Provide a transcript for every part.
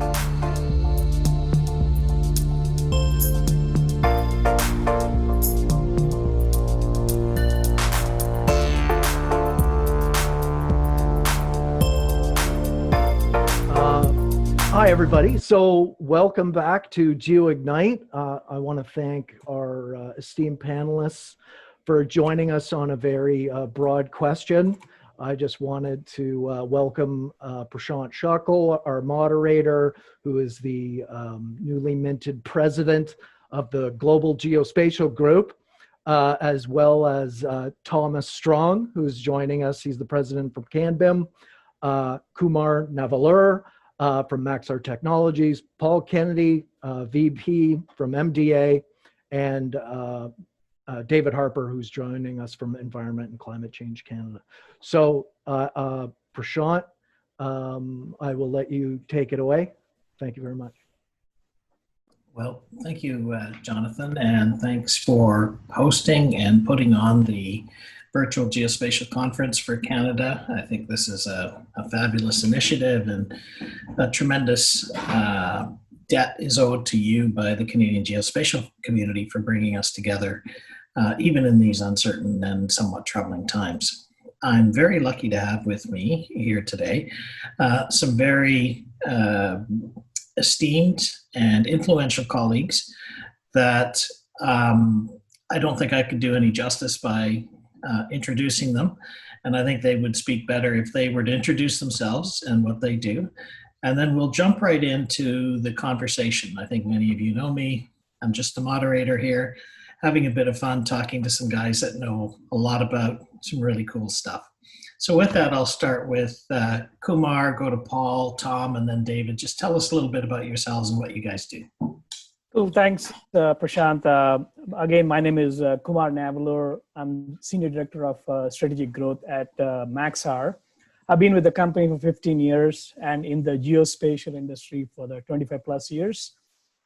Hi, everybody. So welcome back to GeoIgnite. I want to thank our esteemed panelists for joining us on a very broad question. I just wanted to welcome Prashant Shakul, our moderator, who is the newly minted president of the Global Geospatial Group, as well as Thomas Strong, who's joining us. He's the president from CanBIM, Kumar Navalur, from Maxar Technologies, Paul Kennedy, VP from MDA, and David Harper, who's joining us from Environment and Climate Change Canada. So Prashant, I will let you take it away. Thank you very much. Well, thank you, Jonathan, and thanks for hosting and putting on the Virtual Geospatial Conference for Canada. I think this is a fabulous initiative, and a tremendous debt is owed to you by the Canadian Geospatial community for bringing us together, even in these uncertain and somewhat troubling times. I'm very lucky to have with me here today some very esteemed and influential colleagues that I don't think I could do any justice by introducing them, and I think they would speak better if they were to introduce themselves and what they do, and then we'll jump right into the conversation. I think many of you know me. I'm just the moderator here, having a bit of fun talking to some guys that know a lot about some really cool stuff. So with that, I'll start with Kumar, go to Paul, Tom, and then David. Just tell us a little bit about yourselves and what you guys do. Cool, thanks, Prashant. Again, my name is Kumar Navalur. I'm Senior Director of Strategic Growth at Maxar. I've been with the company for 15 years and in the geospatial industry for the 25 plus years.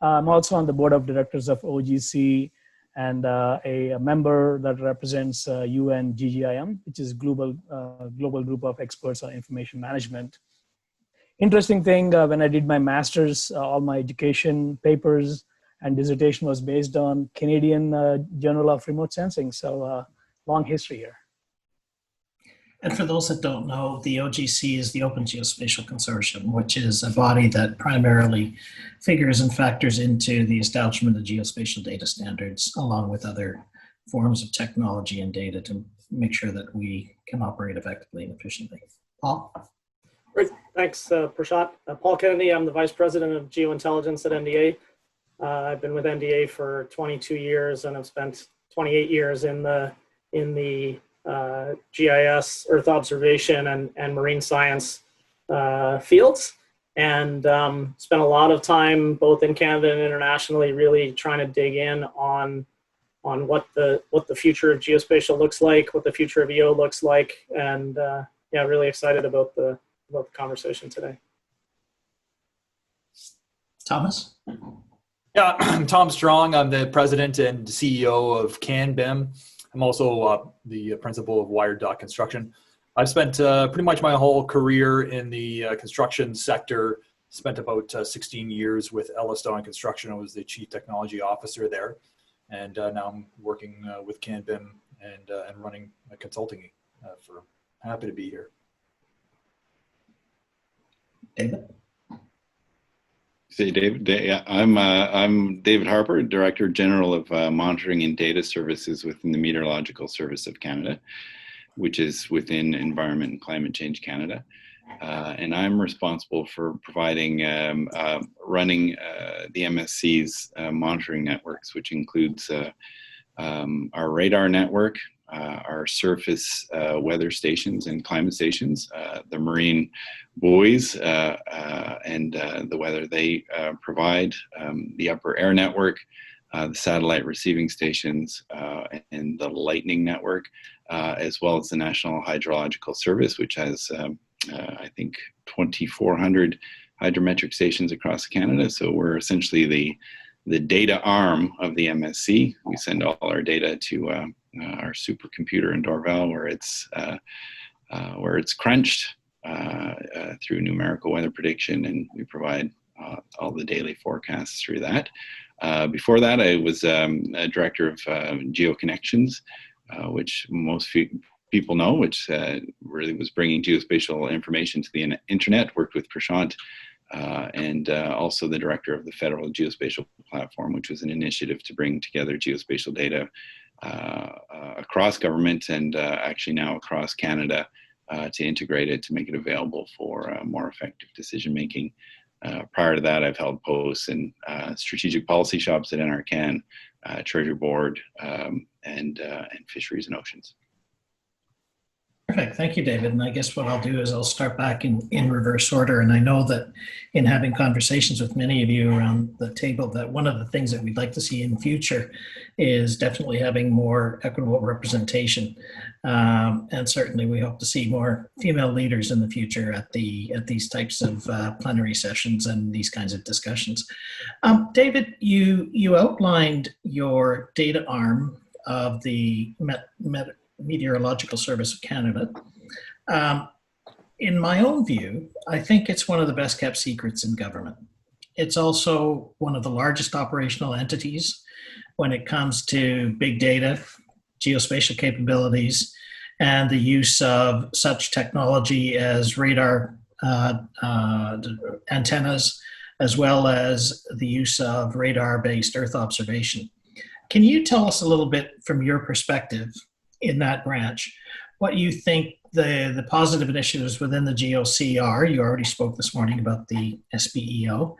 I'm also on the board of directors of OGC and a member that represents UN GGIM, which is global group of experts on information management. Interesting thing, when I did my master's, all my education papers and dissertation was based on Canadian Journal of Remote Sensing. So long history here. And for those that don't know, the OGC is the Open Geospatial Consortium, which is a body that primarily figures and factors into the establishment of geospatial data standards, along with other forms of technology and data to make sure that we can operate effectively and efficiently. Paul? Great, thanks, Prashant. Paul Kennedy, I'm the Vice President of Geointelligence at NDA. I've been with NDA for 22 years and I've spent 28 years in the GIS, Earth observation, and marine science fields, and spent a lot of time both in Canada and internationally really trying to dig in on what the future of geospatial looks like, what the future of EO looks like, and yeah, really excited about the conversation today. Thomas? Yeah, I'm Tom Strong. I'm the president and CEO of CanBIM. I'm also the principal of Wired Dot Construction. I've spent pretty much my whole career in the construction sector. Spent about 16 years with Elliston Construction. I was the chief technology officer there, and now I'm working with CanBIM and running a consulting. Happy to be here. David? Say David. I'm David Harper, Director General of Monitoring and Data Services within the Meteorological Service of Canada, which is within Environment and Climate Change Canada. And I'm responsible for providing, running the MSC's monitoring networks, which includes our radar network, our surface weather stations and climate stations, the marine buoys and the weather they provide, the upper air network, the satellite receiving stations, and the lightning network, as well as the National Hydrological Service, which has, I think, 2,400 hydrometric stations across Canada. So we're essentially the data arm of the MSC. We send all our data to our supercomputer in Dorval, where it's crunched through numerical weather prediction, and we provide all the daily forecasts through that. Before that, I was a director of GeoConnections, which most people know, which really was bringing geospatial information to the internet, worked with Prashant, and also the director of the Federal Geospatial Platform, which was an initiative to bring together geospatial data across government and actually now across Canada to integrate it, to make it available for more effective decision making. Prior to that, I've held posts in strategic policy shops at NRCan, Treasury Board, and Fisheries and Oceans. Perfect. Thank you, David. And I guess what I'll do is I'll start back in reverse order. And I know that in having conversations with many of you around the table, that one of the things that we'd like to see in future is definitely having more equitable representation. And certainly we hope to see more female leaders in the future at these types of plenary sessions and these kinds of discussions. David, you outlined your data arm of the Meteorological Service of Canada. In my own view, I think it's one of the best kept secrets in government. It's also one of the largest operational entities when it comes to big data, geospatial capabilities, and the use of such technology as radar antennas, as well as the use of radar-based Earth observation. Can you tell us a little bit from your perspective in that branch, what you think the positive initiatives within the GOC are? You already spoke this morning about the SBEO,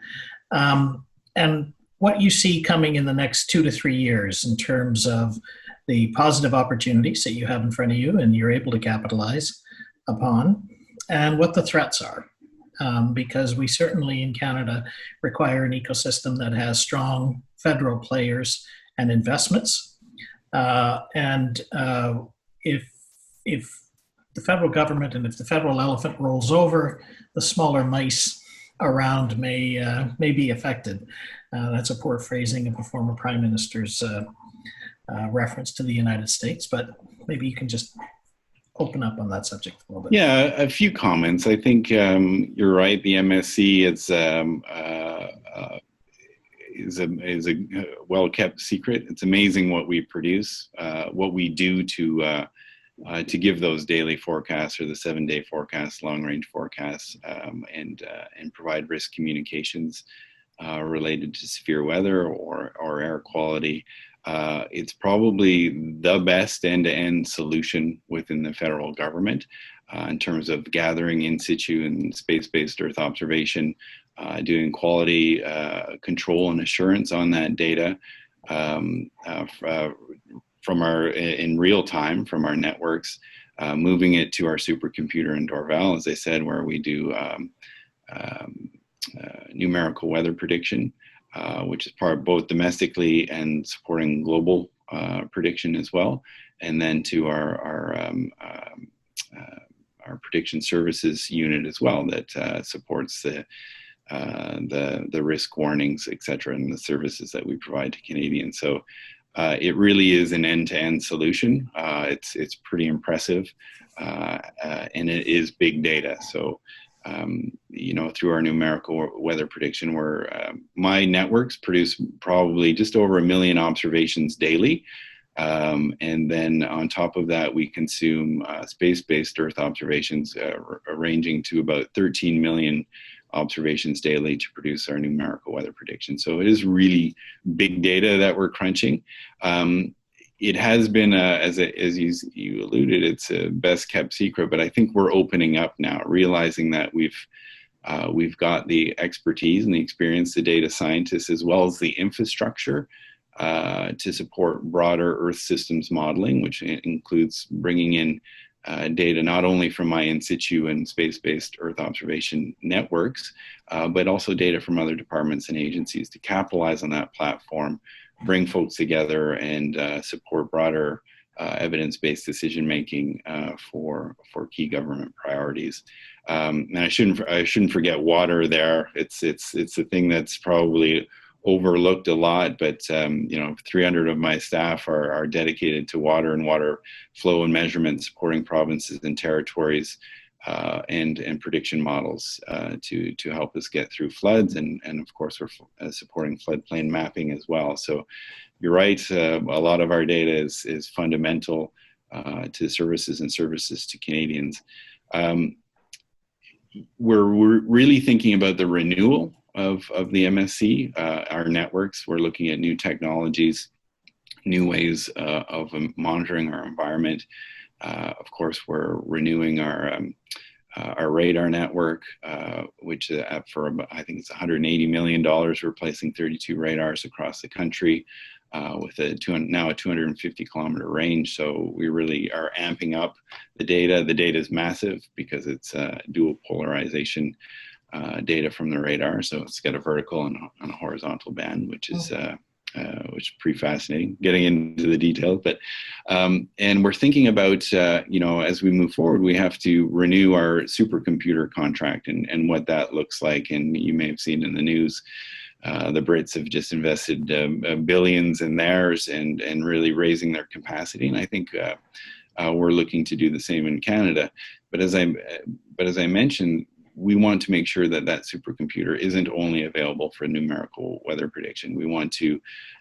and what you see coming in the next 2 to 3 years in terms of the positive opportunities that you have in front of you and you're able to capitalize upon, and what the threats are. Because we certainly in Canada require an ecosystem that has strong federal players and investments. If the federal government and if the federal elephant rolls over, the smaller mice around may be affected. That's a poor phrasing of a former prime minister's reference to the United States, but maybe you can just open up on that subject a little bit. Yeah, a few comments. I think you're right. The MSC is a well-kept secret. It's amazing what we produce, what we do to give those daily forecasts or the 7-day forecasts, long-range forecasts, and provide risk communications related to severe weather or air quality. It's probably the best end-to-end solution within the federal government in terms of gathering in situ and space-based Earth observation, doing quality control and assurance on that data from in real time from our networks, moving it to our supercomputer in Dorval, as I said, where we do numerical weather prediction, which is part both domestically and supporting global prediction as well, and then to our prediction services unit as well that supports the risk warnings, et cetera, and the services that we provide to Canadians. So it really is an end-to-end solution. It's pretty impressive, and it is big data. So through our numerical weather prediction, my networks produce probably just over 1 million observations daily. And then on top of that, we consume space-based Earth observations ranging to about 13 million observations daily to produce our numerical weather prediction. So it is really big data that we're crunching. It has been, as you alluded, it's a best kept secret, but I think we're opening up now, realizing that we've got the expertise and the experience, the data scientists, as well as the infrastructure to support broader Earth systems modeling, which includes bringing in data not only from my in situ and space-based Earth observation networks, but also data from other departments and agencies to capitalize on that platform, bring folks together, and support broader evidence-based decision-making for key government priorities. And I shouldn't forget water there. It's the thing that's probably overlooked a lot, but 300 of my staff are dedicated to water and water flow and measurement, supporting provinces and territories and prediction models to help us get through floods, and of course we're supporting floodplain mapping as well. So you're right, a lot of our data is fundamental to services and services to Canadians. We're really thinking about the renewal of the MSC, our networks. We're looking at new technologies, new ways of monitoring our environment. Of course, we're renewing our radar network, which for about, I think it's $180 million, replacing 32 radars across the country with now a 250 kilometer range. So we really are amping up the data. The data is massive because it's dual polarization data from the radar. So it's got a vertical and a horizontal band, which is pretty fascinating, getting into the details. But and we're thinking about, as we move forward, we have to renew our supercomputer contract and what that looks like. And you may have seen in the news, the Brits have just invested billions in theirs and really raising their capacity. And I think we're looking to do the same in Canada. But as I mentioned, we want to make sure that that supercomputer isn't only available for numerical weather prediction. We want to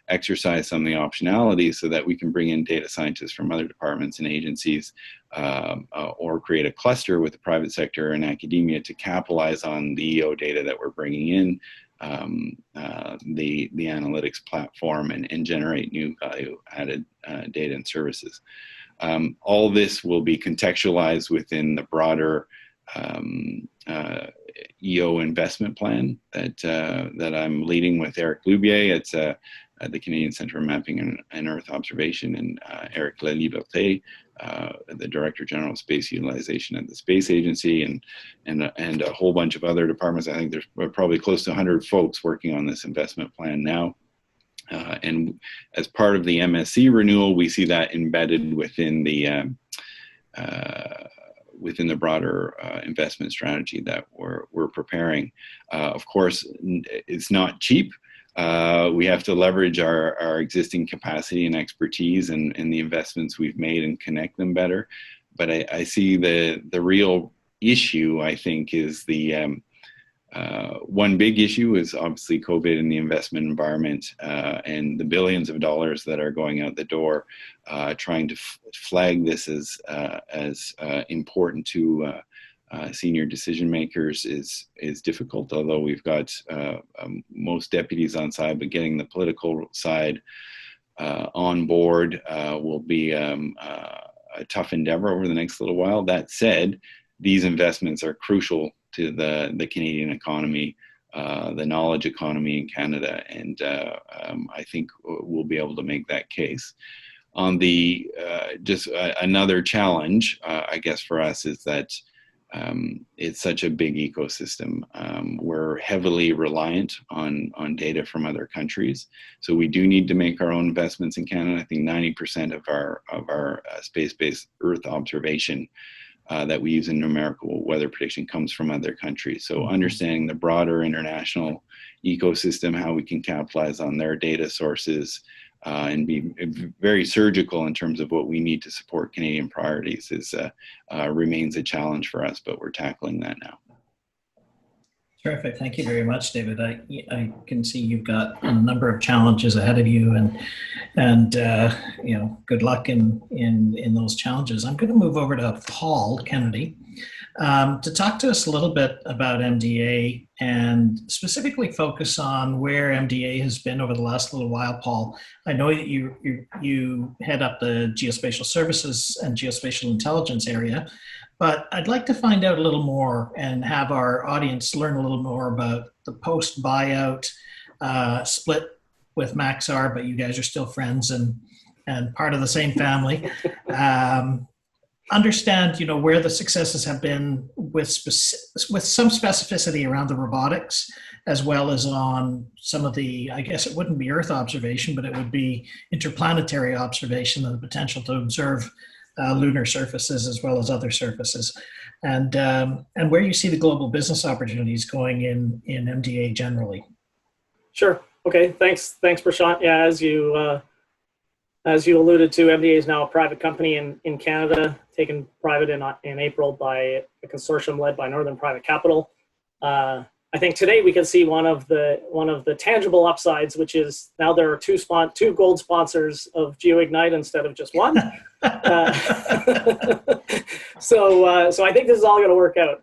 exercise some of the optionality so that we can bring in data scientists from other departments and agencies, or create a cluster with the private sector and academia to capitalize on the EO data that we're bringing in, the analytics platform, and generate new value-added data and services. All this will be contextualized within the broader EO investment plan that I'm leading with Eric Loubier at the Canadian Centre for Mapping and Earth Observation, and Eric Laliberté, the Director General of Space Utilization at the Space Agency, and a whole bunch of other departments. I think there's probably close to 100 folks working on this investment plan now. And as part of the MSC renewal, we see that embedded within the broader investment strategy that we're preparing. Of course, it's not cheap. We have to leverage our existing capacity and expertise and the investments we've made and connect them better. But I see the real issue, I think, is the one big issue is obviously COVID and the investment environment, and the billions of dollars that are going out the door. Trying to flag this as important to senior decision makers is difficult, although we've got most deputies on side, but getting the political side on board will be a tough endeavor over the next little while. That said, these investments are crucial to the Canadian economy, the knowledge economy in Canada, and I think we'll be able to make that case. On the just another challenge, I guess, for us is that it's such a big ecosystem. We're heavily reliant on data from other countries, so we do need to make our own investments in Canada. I think 90% of our space-based Earth observation that we use in numerical weather prediction comes from other countries. So understanding the broader international ecosystem, how we can capitalize on their data sources, and be very surgical in terms of what we need to support Canadian priorities remains a challenge for us, but we're tackling that now. Terrific. Thank you very much, David. I can see you've got a number of challenges ahead of you, and good luck in those challenges. I'm going to move over to Paul Kennedy to talk to us a little bit about MDA and specifically focus on where MDA has been over the last little while. Paul, I know that you head up the Geospatial Services and Geospatial Intelligence area, but I'd like to find out a little more and have our audience learn a little more about the post-buyout split with Maxar, but you guys are still friends and part of the same family. Understand, where the successes have been with some specificity around the robotics, as well as on some of the, I guess it wouldn't be Earth observation, but it would be interplanetary observation and the potential to observe lunar surfaces as well as other surfaces, and where you see the global business opportunities going in MDA generally. Sure. Okay. Thanks, Prashant. Yeah, as you As you alluded to, MDA is now a private company in Canada, taken private in April by a consortium led by Northern Private Capital. I think today we can see one of the tangible upsides, which is now there are two gold sponsors of GeoIgnite instead of just one. So I think this is all going to work out.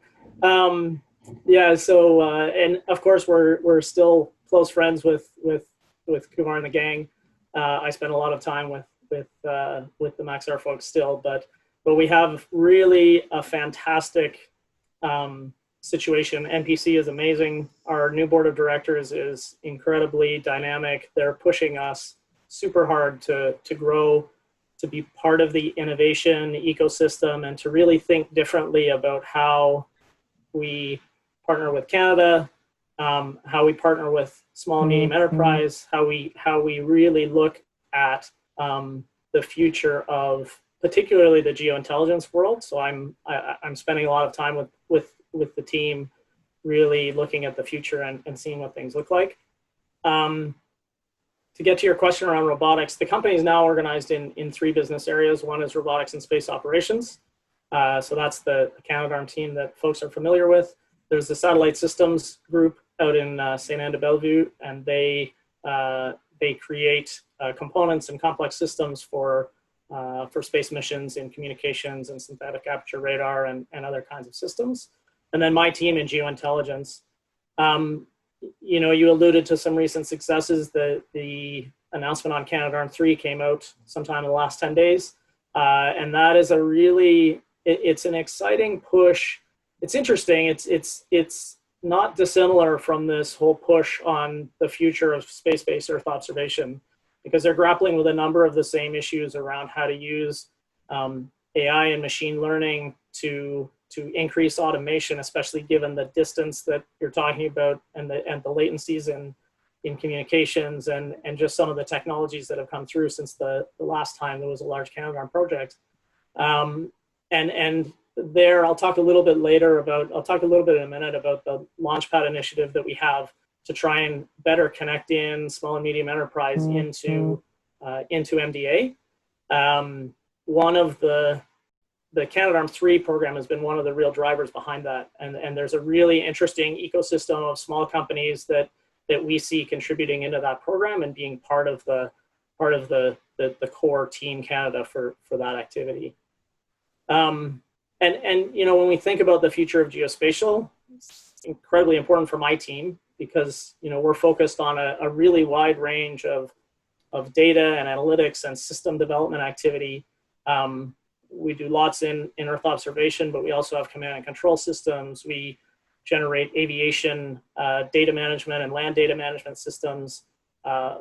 Yeah. So and of course we're still close friends with Kumar and the gang. I spend a lot of time with the Maxar folks still, but we have really a fantastic situation. NPC is amazing. Our new board of directors is incredibly dynamic. They're pushing us super hard to grow, to be part of the innovation ecosystem, and to really think differently about how we partner with Canada, how we partner with small and medium enterprise, how we really look at the future of particularly the geointelligence world. So I'm spending a lot of time with the team, really looking at the future and seeing what things look like. To get to your question around robotics, the company is now organized in three business areas. One is robotics and space operations. So that's the Canadarm team that folks are familiar with. There's the satellite systems group out in St. Anne de Bellevue, and they create components and complex systems for space missions in communications and synthetic aperture radar and other kinds of systems. And then my team in geointelligence. You alluded to some recent successes. The announcement on Canadarm3 came out sometime in the last 10 days. And that is it's an exciting push. It's interesting. It's not dissimilar from this whole push on the future of space-based Earth observation, because they're grappling with a number of the same issues around how to use AI and machine learning to increase automation, especially given the distance that you're talking about and the latencies in communications and just some of the technologies that have come through since the last time there was a large Canadarm project. And there, I'll talk a little bit in a minute about the Launchpad initiative that we have to try and better connect in small and medium enterprise into MDA. One of the Canadarm3 program has been one of the real drivers behind that. And there's a really interesting ecosystem of small companies that we see contributing into that program and being part of the core Team Canada for that activity. And when we think about the future of geospatial, it's incredibly important for my team because we're focused on a really wide range of data and analytics and system development activity. We do lots in Earth observation, but we also have command and control systems. We generate aviation data management and land data management systems,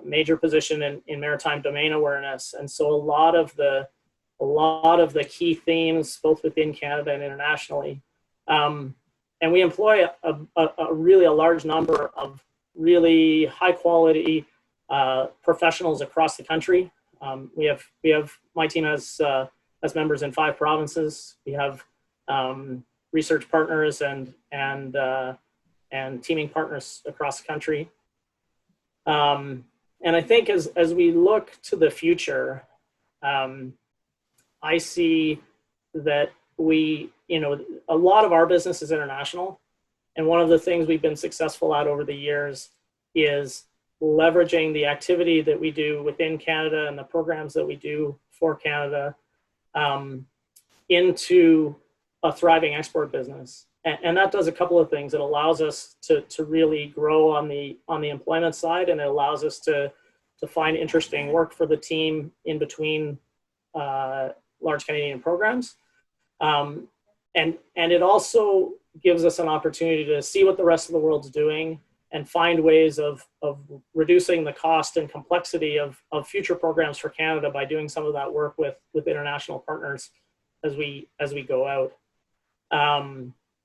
major position in maritime domain awareness. And so a lot of the key themes, both within Canada and internationally. And we employ a large number of really high quality professionals across the country. My team has members in 5 provinces. We have research partners and teaming partners across the country. And I think as we look to the future, I see that a lot of our business is international. And one of the things we've been successful at over the years is leveraging the activity that we do within Canada and the programs that we do for Canada into a thriving export business. And that does a couple of things. It allows us to really grow on the employment side, and it allows us to find interesting work for the team in between large Canadian programs. And it also gives us an opportunity to see what the rest of the world's doing and find ways of reducing the cost and complexity of future programs for Canada by doing some of that work with international partners as we go out.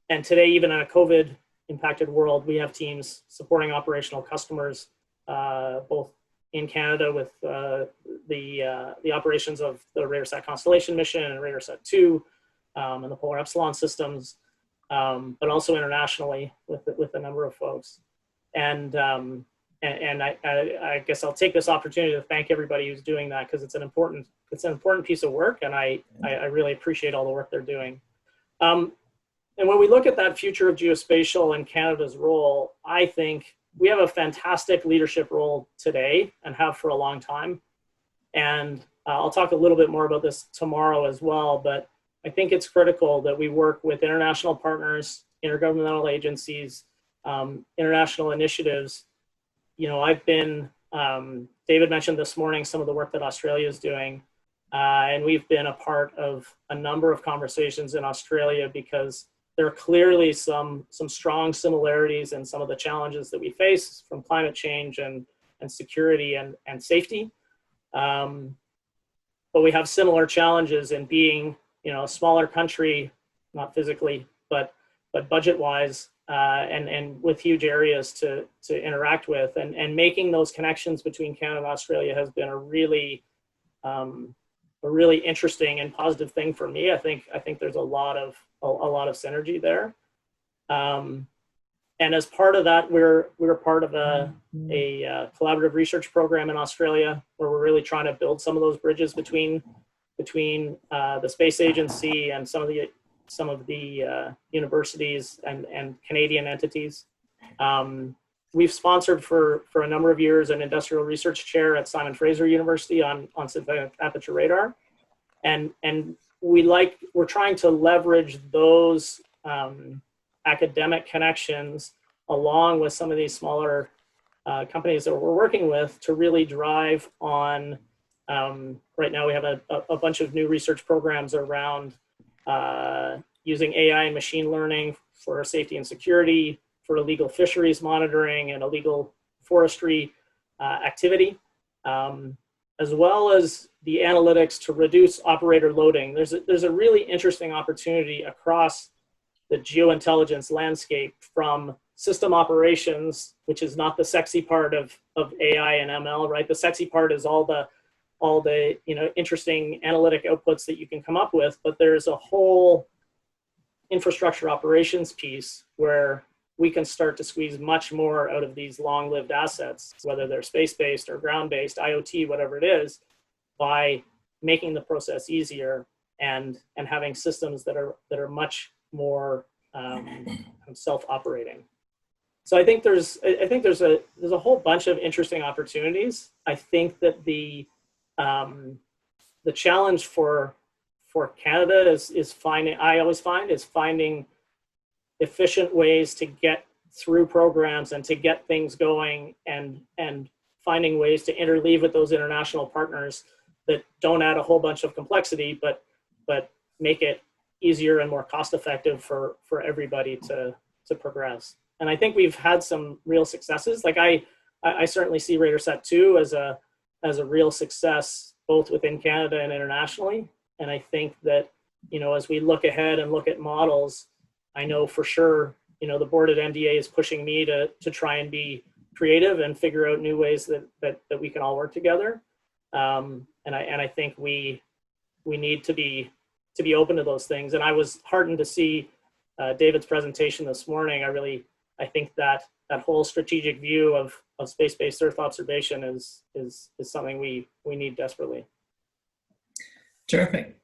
And today, even in a COVID impacted world, we have teams supporting operational customers, both in Canada with the operations of the RADARSAT Constellation mission and RADARSAT 2 and the Polar Epsilon systems, but also internationally with a number of folks. And I guess I'll take this opportunity to thank everybody who's doing that, because it's an important piece of work, and I really appreciate all the work they're doing. And when we look at that future of geospatial and Canada's role, I think we have a fantastic leadership role today and have for a long time. And I'll talk a little bit more about this tomorrow as well, but I think it's critical that we work with international partners, intergovernmental agencies, international initiatives. You know, David mentioned this morning some of the work that Australia is doing, and we've been a part of a number of conversations in Australia because there are clearly some strong similarities in some of the challenges that we face from climate change and security and safety. But we have similar challenges in being, you know, a smaller country, not physically, but budget-wise, and with huge areas to interact with, and making those connections between Canada and Australia has been a really interesting and positive thing for me. I think there's a lot of synergy there, and as part of that, we're part of a collaborative research program in Australia where we're really trying to build some of those bridges between the space agency and some of the universities and Canadian entities. We've sponsored for a number of years an industrial research chair at Simon Fraser University on synthetic aperture radar, and we're trying to leverage those academic connections along with some of these smaller companies that we're working with to really drive on. Right now we have a bunch of new research programs around using AI and machine learning for safety and security, for illegal fisheries monitoring and illegal forestry activity, as well as the analytics to reduce operator loading. There's a really interesting opportunity across the geointelligence landscape, from system operations, which is not the sexy part of AI and ML, right? The sexy part is all the interesting analytic outputs that you can come up with, but there's a whole infrastructure operations piece where we can start to squeeze much more out of these long-lived assets, whether they're space-based or ground-based, IoT, whatever it is, by making the process easier and having systems that are much more self-operating. So I think there's a whole bunch of interesting opportunities. I think that the challenge for Canada is finding efficient ways to get through programs and to get things going, and finding ways to interleave with those international partners that don't add a whole bunch of complexity, but make it easier and more cost effective for everybody to progress. And I think we've had some real successes. Like I certainly see RadarSat 2 as a real success, both within Canada and internationally. And I think that, you know, as we look ahead and look at models, I know for sure, you know, the board at MDA is pushing me to try and be creative and figure out new ways that we can all work together. And I think we need to be open to those things. And I was heartened to see David's presentation this morning. I think that whole strategic view of space-based Earth observation is something we need desperately. Terrific.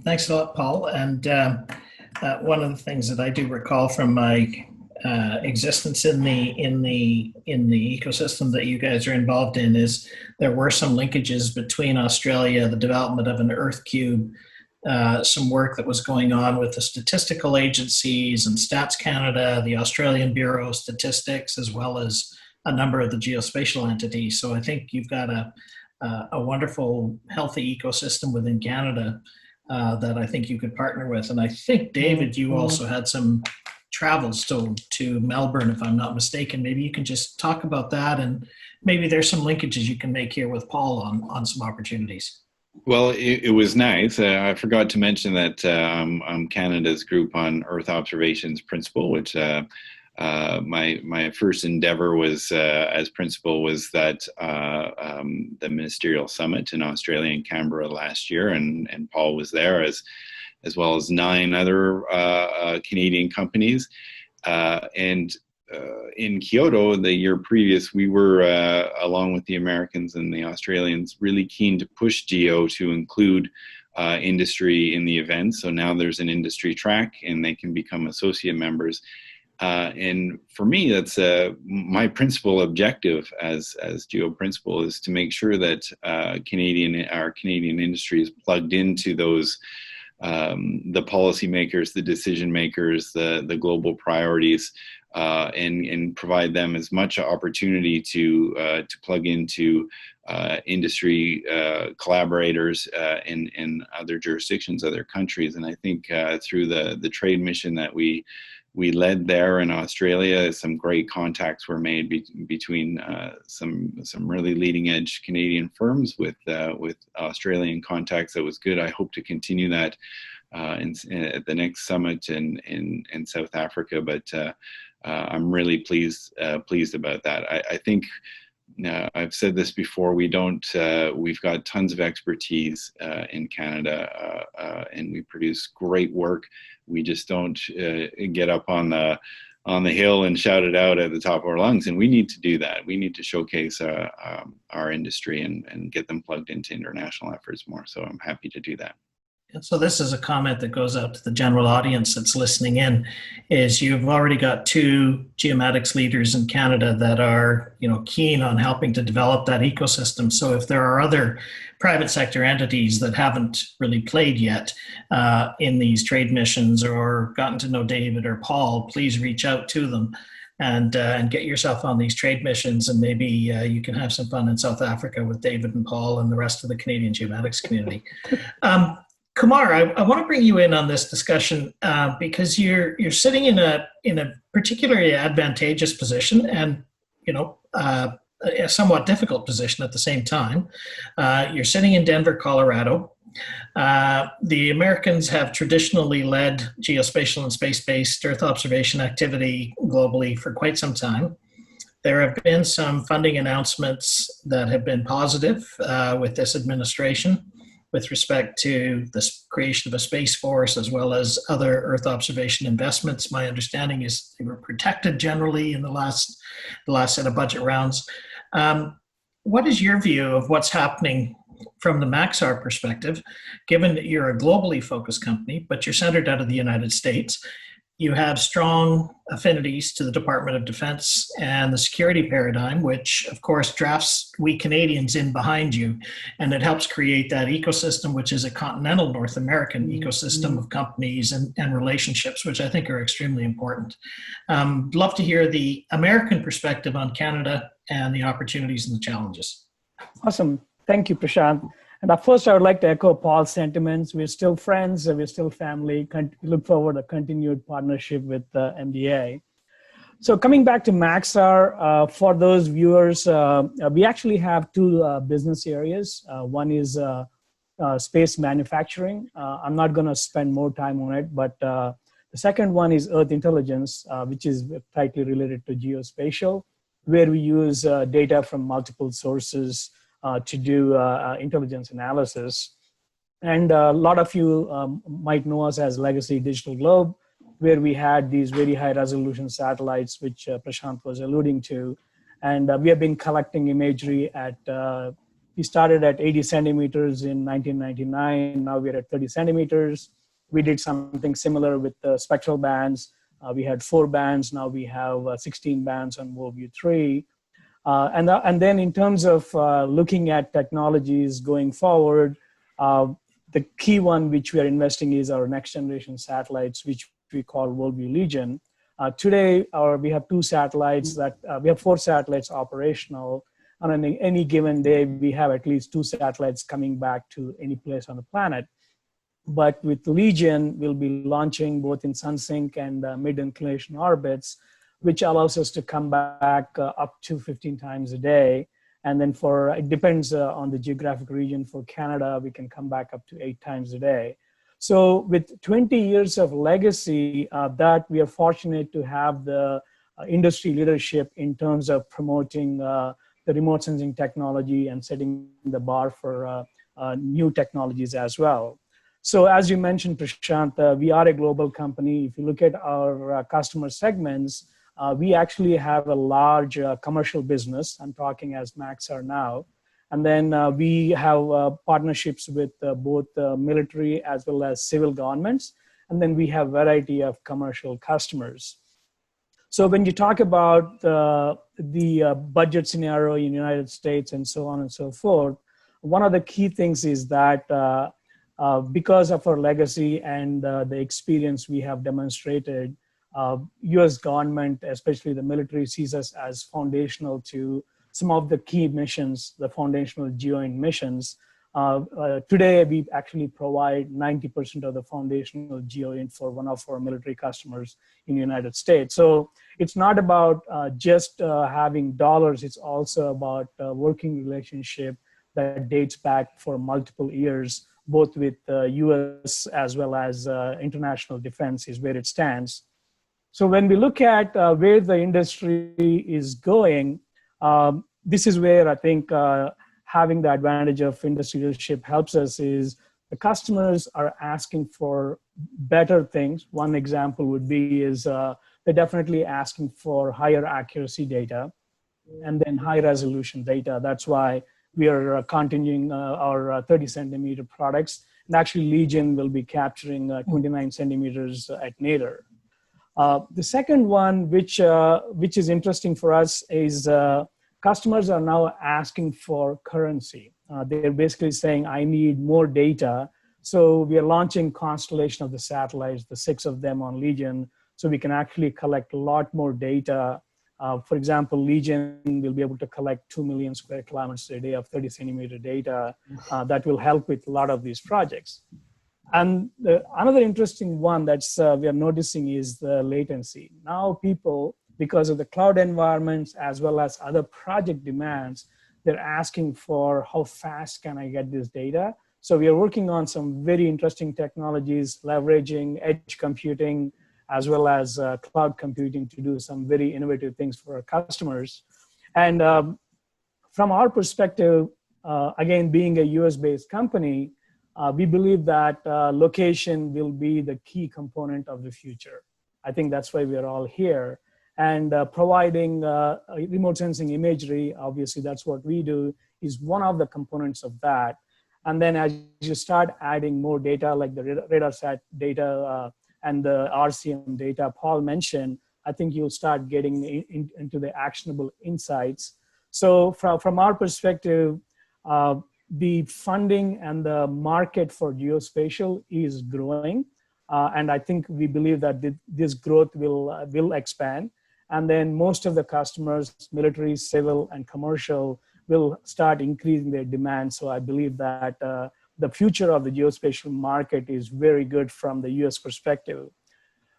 Thanks a lot, Paul. And one of the things that I do recall from my existence in the ecosystem that you guys are involved in is there were some linkages between Australia, the development of an Earth cube, some work that was going on with the statistical agencies and Stats Canada, the Australian Bureau of Statistics, as well as a number of the geospatial entities. So I think you've got a wonderful, healthy ecosystem within Canada that I think you could partner with. And I think, David, you also had some travels to Melbourne, if I'm not mistaken. Maybe you can just talk about that, and maybe there's some linkages you can make here with Paul on some opportunities. Well, it was nice. I forgot to mention that I'm Canada's Group on Earth Observations Principal, which my first endeavor was as principal was that the ministerial summit in Australia in Canberra last year, and Paul was there as well as 9 other Canadian companies. And in Kyoto the year previous, we were, along with the Americans and the Australians, really keen to push Geo to include industry in the event. So now there's an industry track and they can become associate members. And for me, that's my principal objective as Geo principal is to make sure that our Canadian industry is plugged into those the policymakers, the decision makers, the global priorities, and provide them as much opportunity to plug into industry collaborators in other jurisdictions, other countries. And I think through the trade mission that we led there in Australia, some great contacts were made between some really leading edge Canadian firms with Australian contacts. That was good. I hope to continue that at the next summit in South Africa. But I'm really pleased about that. I think I've said this before. We've got tons of expertise in Canada, and we produce great work. We just don't get up on the hill and shout it out at the top of our lungs. And we need to do that. We need to showcase our industry and get them plugged into international efforts more. So I'm happy to do that. And so this is a comment that goes out to the general audience that's listening in, is you've already got two geomatics leaders in Canada that are, keen on helping to develop that ecosystem. So if there are other private sector entities that haven't really played yet in these trade missions or gotten to know David or Paul, please reach out to them and get yourself on these trade missions, and maybe you can have some fun in South Africa with David and Paul and the rest of the Canadian geomatics community. Kumar, I want to bring you in on this discussion because you're sitting in a particularly advantageous position, and a somewhat difficult position at the same time. You're sitting in Denver, Colorado. The Americans have traditionally led geospatial and space-based Earth observation activity globally for quite some time. There have been some funding announcements that have been positive with this administration, with respect to the creation of a Space Force as well as other Earth observation investments. My understanding is they were protected generally in the last set of budget rounds. What is your view of what's happening from the Maxar perspective, given that you're a globally focused company, but you're centered out of the United States? You have strong affinities to the Department of Defense and the security paradigm, which of course drafts we Canadians in behind you, and it helps create that ecosystem, which is a continental North American ecosystem of companies and relationships, which I think are extremely important. Love to hear the American perspective on Canada and the opportunities and the challenges. Awesome. Thank you, Prashant. And first, I would like to echo Paul's sentiments. We're still friends, we're still family. Look forward to continued partnership with MDA. So coming back to Maxar, for those viewers, we actually have two business areas. One is space manufacturing. I'm not going to spend more time on it, but the second one is Earth intelligence, which is tightly related to geospatial, where we use data from multiple sources to do intelligence analysis. And a lot of you might know us as Legacy Digital Globe, where we had these very high resolution satellites, which Prashant was alluding to. And we have been collecting imagery at, we started at 80 centimeters in 1999. Now we're at 30 centimeters. We did something similar with the spectral bands. We had 4 bands. Now we have 16 bands on WoView 3. And then in terms of looking at technologies going forward, the key one which we are investing is our next generation satellites, which we call WorldView Legion. Today, we have 2 satellites that, we have 4 satellites operational. And on any given day, we have at least 2 satellites coming back to any place on the planet. But with Legion, we'll be launching both in sun-sync and mid-inclination orbits, which allows us to come back up to 15 times a day. And then it depends on the geographic region. For Canada, we can come back up to 8 times a day. So with 20 years of legacy, that we are fortunate to have the industry leadership in terms of promoting the remote sensing technology and setting the bar for new technologies as well. So as you mentioned, Prashant, we are a global company. If you look at our customer segments, We actually have a large commercial business. I'm talking as Maxar now. And then we have partnerships with both military as well as civil governments. And then we have a variety of commercial customers. So when you talk about the budget scenario in the United States and so on and so forth, one of the key things is that because of our legacy and the experience we have demonstrated, US government, especially the military, sees us as foundational to some of the key missions, the foundational GeoIgnite missions. Today, we actually provide 90% of the foundational GeoIgnite for one of our military customers in the United States. So it's not about just having dollars, it's also about working relationship that dates back for multiple years, both with US as well as international defense is where it stands. So when we look at where the industry is going, this is where I think having the advantage of industry leadership helps us is the customers are asking for better things. One example would be is they're definitely asking for higher accuracy data and then high resolution data. That's why we are continuing our 30 centimeter products. And actually Legion will be capturing 29 centimeters at nadir. The second one, which is interesting for us, is customers are now asking for currency. They're basically saying, I need more data. So we are launching constellation of the satellites, the 6 of them on Legion, so we can actually collect a lot more data. For example, Legion will be able to collect 2 million square kilometers a day of 30 centimeter data. That will help with a lot of these projects. And another interesting one that's we are noticing is the latency. Now people, because of the cloud environments as well as other project demands, they're asking for how fast can I get this data? So we are working on some very interesting technologies, leveraging edge computing as well as cloud computing to do some very innovative things for our customers. And from our perspective, again, being a US-based company, we believe that location will be the key component of the future. I think that's why we are all here. And providing remote sensing imagery, obviously that's what we do, is one of the components of that. And then as you start adding more data, like the radar sat data and the RCM data Paul mentioned, I think you'll start getting into the actionable insights. So from our perspective, the funding and the market for geospatial is growing. And I think we believe that this growth will expand. And then most of the customers, military, civil, and commercial, will start increasing their demand. So I believe that the future of the geospatial market is very good from the US perspective.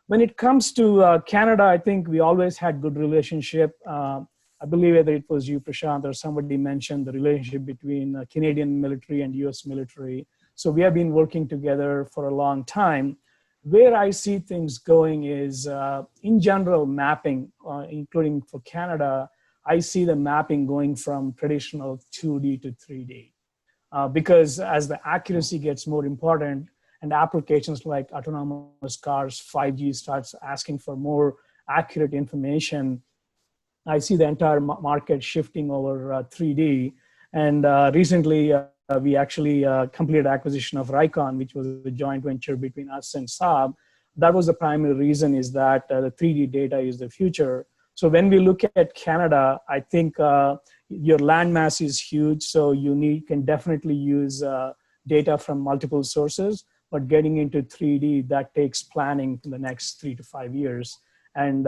When it comes to Canada, I think we always had good relationship. I believe whether it was you, Prashant, or somebody mentioned the relationship between Canadian military and US military. So we have been working together for a long time. Where I see things going is, in general, mapping, including for Canada, I see the mapping going from traditional 2D to 3D. Because as the accuracy gets more important and applications like autonomous cars, 5G starts asking for more accurate information, I see the entire market shifting over 3D. And recently, we actually completed acquisition of Rikon, which was a joint venture between us and Saab. That was the primary reason, is that the 3D data is the future. So when we look at Canada, I think your landmass is huge, so you can definitely use data from multiple sources, but getting into 3D, that takes planning in the next 3 to 5 years. And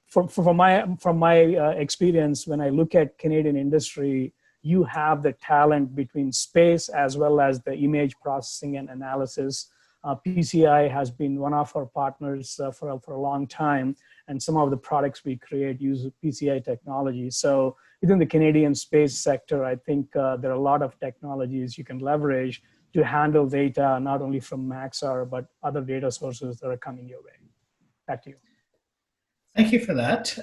from my experience, when I look at Canadian industry, you have the talent between space as well as the image processing and analysis. PCI has been one of our partners for a long time, and some of the products we create use PCI technology. So within the Canadian space sector, I think there are a lot of technologies you can leverage to handle data, not only from Maxar, but other data sources that are coming your way. Back to you. Thank you for that.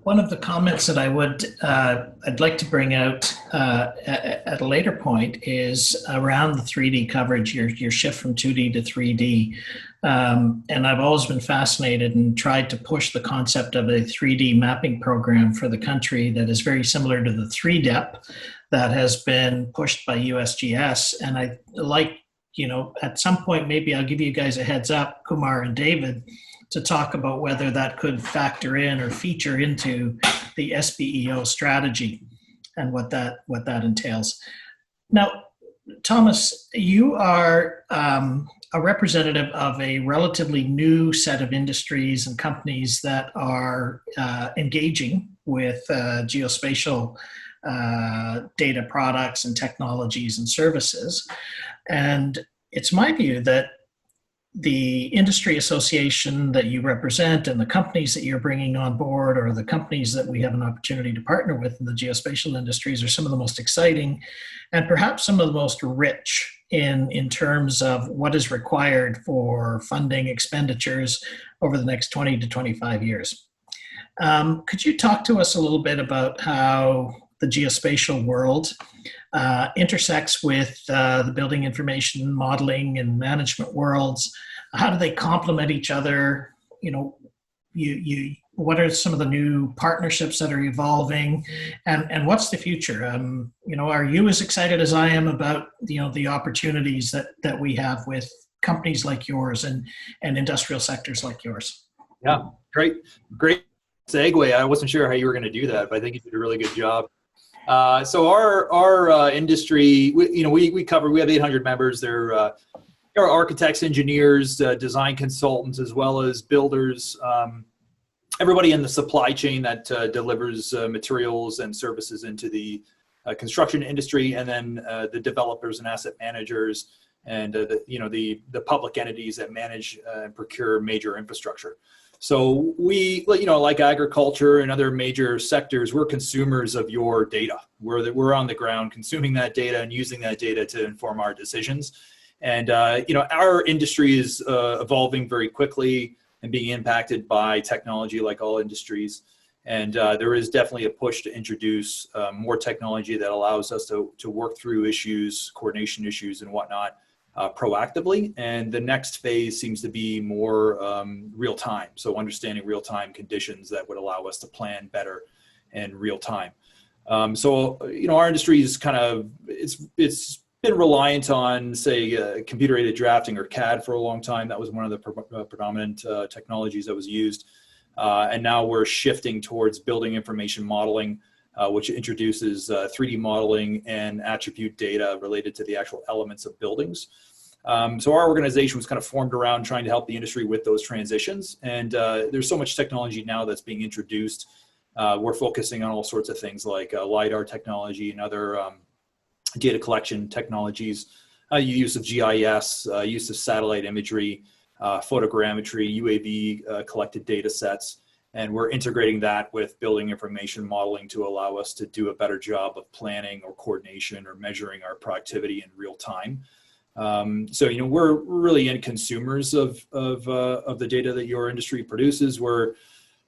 One of the comments that I'd like to bring out at a later point is around the 3D coverage, your shift from 2D to 3D. And I've always been fascinated and tried to push the concept of a 3D mapping program for the country that is very similar to the 3DEP that has been pushed by USGS. And I like, at some point, maybe I'll give you guys a heads up, Kumar and David, to talk about whether that could factor in or feature into the SBEO strategy and what that entails. Now, Thomas, you are a representative of a relatively new set of industries and companies that are engaging with geospatial data products and technologies and services. And it's my view that the industry association that you represent and the companies that you're bringing on board, or the companies that we have an opportunity to partner with in the geospatial industries, are some of the most exciting and perhaps some of the most rich in terms of what is required for funding expenditures over the next 20 to 25 years. Could you talk to us a little bit about how the geospatial world intersects with the building information modeling and management worlds? How do they complement each other? What are some of the new partnerships that are evolving, and what's the future? Are you as excited as I am about the opportunities that we have with companies like yours and industrial sectors like yours? Yeah, great segue. I wasn't sure how you were going to do that, but I think you did a really good job. So our industry, we cover. We have 800 members. There are architects, engineers, design consultants, as well as builders. Everybody in the supply chain that delivers materials and services into the construction industry, and then the developers and asset managers, and the public entities that manage and procure major infrastructure. So we, like agriculture and other major sectors, we're consumers of your data. We're on the ground consuming that data and using that data to inform our decisions. And our industry is evolving very quickly and being impacted by technology, like all industries. And there is definitely a push to introduce more technology that allows us to work through issues, coordination issues, and whatnot proactively. And the next phase seems to be more real time. So understanding real time conditions that would allow us to plan better in real time. So our industry is kind of it's been reliant on, say, computer-aided drafting or CAD for a long time. That was one of the predominant technologies that was used. And now we're shifting towards building information modeling, which introduces 3D modeling and attribute data related to the actual elements of buildings. So our organization was kind of formed around trying to help the industry with those transitions. And there's so much technology now that's being introduced. We're focusing on all sorts of things like LiDAR technology and other data collection technologies, use of GIS, use of satellite imagery, photogrammetry, UAV collected data sets. And we're integrating that with building information modeling to allow us to do a better job of planning or coordination or measuring our productivity in real time. So we're really end consumers of the data that your industry produces. We're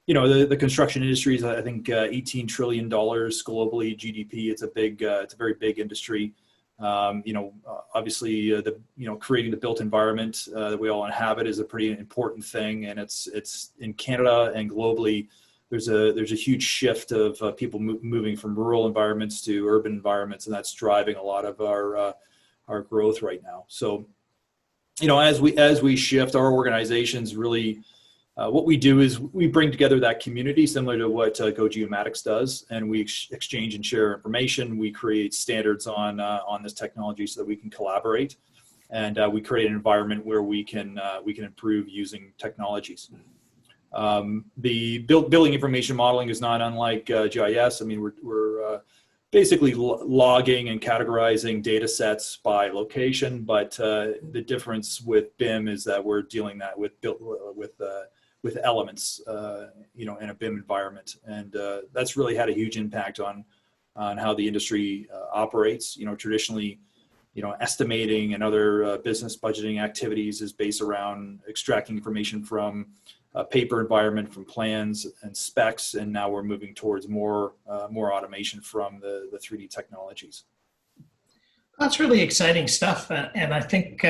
the construction industry is, I think, $18 trillion globally GDP. It's a very big industry. Obviously, creating the built environment that we all inhabit is a pretty important thing, and it's in Canada and globally. There's a huge shift of people moving from rural environments to urban environments, and that's driving a lot of our growth right now. So, as we shift, our organizations really. What we do is we bring together that community similar to what GeoMatics does, and we exchange and share information. We create standards on this technology so that we can collaborate, and we create an environment where we can improve using technologies. The building information modeling is not unlike GIS. I mean, we're basically logging and categorizing data sets by location, but the difference with BIM is that we're dealing that with elements, in a BIM environment, and that's really had a huge impact on how the industry operates. Traditionally, estimating and other business budgeting activities is based around extracting information from a paper environment, from plans and specs, and now we're moving towards more automation from the 3D technologies. That's really exciting stuff, and I think.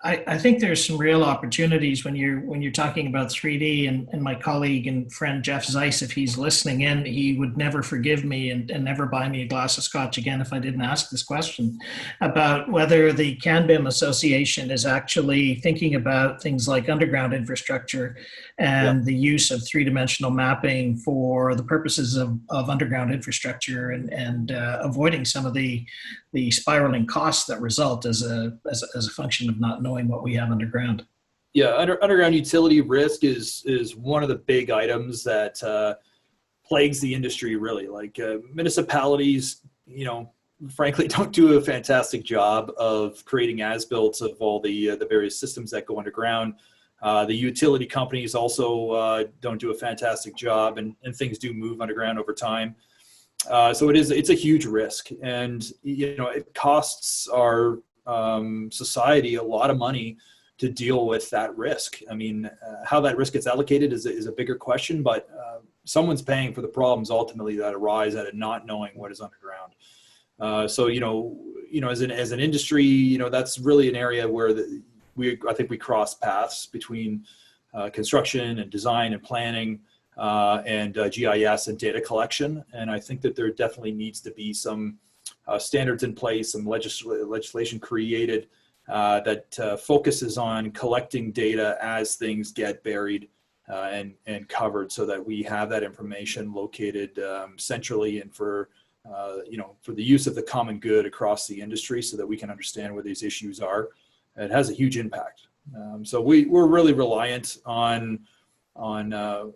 I think there's some real opportunities when you're talking about 3D, and my colleague and friend Jeff Zeiss, if he's listening in, he would never forgive me and never buy me a glass of scotch again if I didn't ask this question about whether the CanBIM Association is actually thinking about things like underground infrastructure and the use of three-dimensional mapping for the purposes of underground infrastructure and avoiding some of the spiraling costs that result as a function of not knowing what we have underground. Yeah, underground utility risk is one of the big items that plagues the industry, really. Like municipalities, frankly, don't do a fantastic job of creating as-built of all the various systems that go underground. The utility companies also don't do a fantastic job, and things do move underground over time. So it's a huge risk, and it costs our society a lot of money to deal with that risk. I mean, how that risk gets allocated is a bigger question, but someone's paying for the problems ultimately that arise out of not knowing what is underground. So as an industry, that's really an area where I think we cross paths between construction and design and planning. And GIS and data collection. And I think that there definitely needs to be some standards in place, some legislation created that focuses on collecting data as things get buried and covered, so that we have that information located centrally and for the use of the common good across the industry, so that we can understand where these issues are. It has a huge impact. So we're really reliant on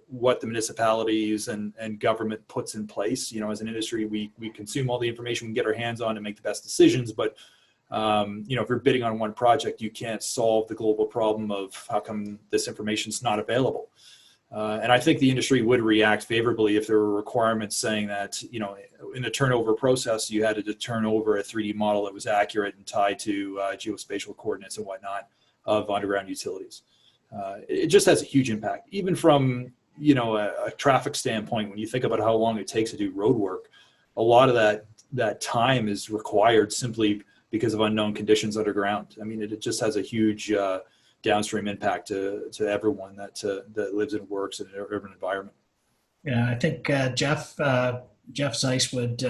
what the municipalities and government puts in place. As an industry, we consume all the information we can get our hands on to make the best decisions. But, if you're bidding on one project, you can't solve the global problem of how come this information is not available. And I think the industry would react favorably if there were requirements saying that, in the turnover process, you had to turn over a 3D model that was accurate and tied to geospatial coordinates and whatnot of underground utilities. It just has a huge impact, even from a traffic standpoint. When you think about how long it takes to do road work, a lot of that time is required simply because of unknown conditions underground. I mean, it just has a huge downstream impact to everyone that lives and works in an urban environment. Yeah, I think Jeff Zeiss would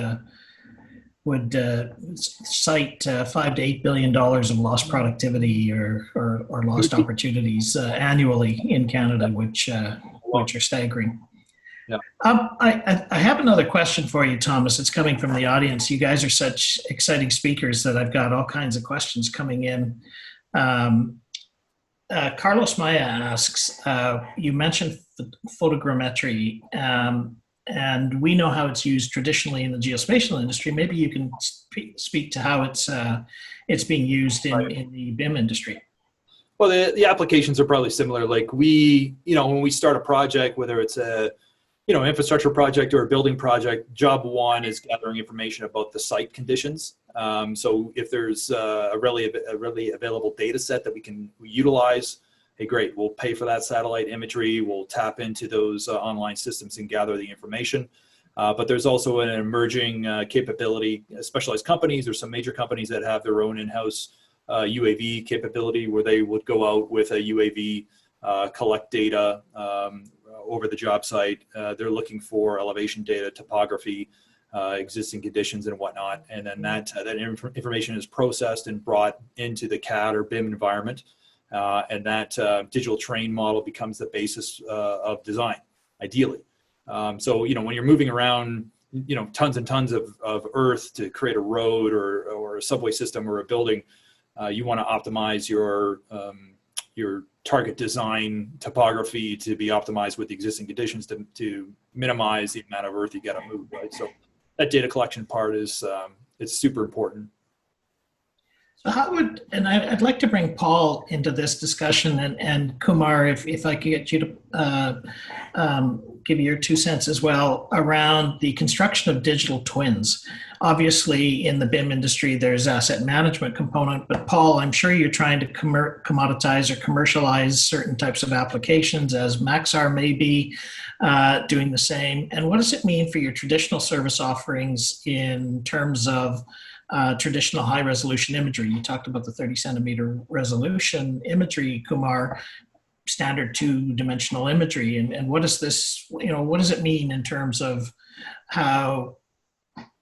cite $5 to $8 billion of lost productivity or lost opportunities annually in Canada, which are staggering. Yeah. I have another question for you, Thomas. It's coming from the audience. You guys are such exciting speakers that I've got all kinds of questions coming in. Carlos Maya asks, you mentioned photogrammetry, and we know how it's used traditionally in the geospatial industry. Maybe you can speak to how it's being used in the BIM industry. Well, the applications are probably similar. Like when we start a project, whether it's a infrastructure project or a building project, job one is gathering information about the site conditions. So if there's a really available data set that we utilize, hey, great, we'll pay for that satellite imagery. We'll tap into those online systems and gather the information. But there's also an emerging capability. Specialized companies, there's some major companies that have their own in-house UAV capability, where they would go out with a UAV, collect data over the job site. They're looking for elevation data, topography, existing conditions and whatnot. And then that information is processed and brought into the CAD or BIM environment. And that digital train model becomes the basis of design, ideally. So, when you're moving around, tons and tons of earth to create a road or a subway system or a building, you want to optimize your target design topography to be optimized with the existing conditions to minimize the amount of earth you got to move, right? So that data collection part is it's super important. So I'd like to bring Paul into this discussion, and Kumar, if I could get you to give you your 2 cents as well around the construction of digital twins. Obviously, in the BIM industry, there's asset management component, but Paul, I'm sure you're trying to commoditize or commercialize certain types of applications, as Maxar may be doing the same. And what does it mean for your traditional service offerings in terms of traditional high resolution imagery. You talked about the 30 centimeter resolution imagery, Kumar, standard 2-dimensional imagery. And what is this, what does it mean in terms of how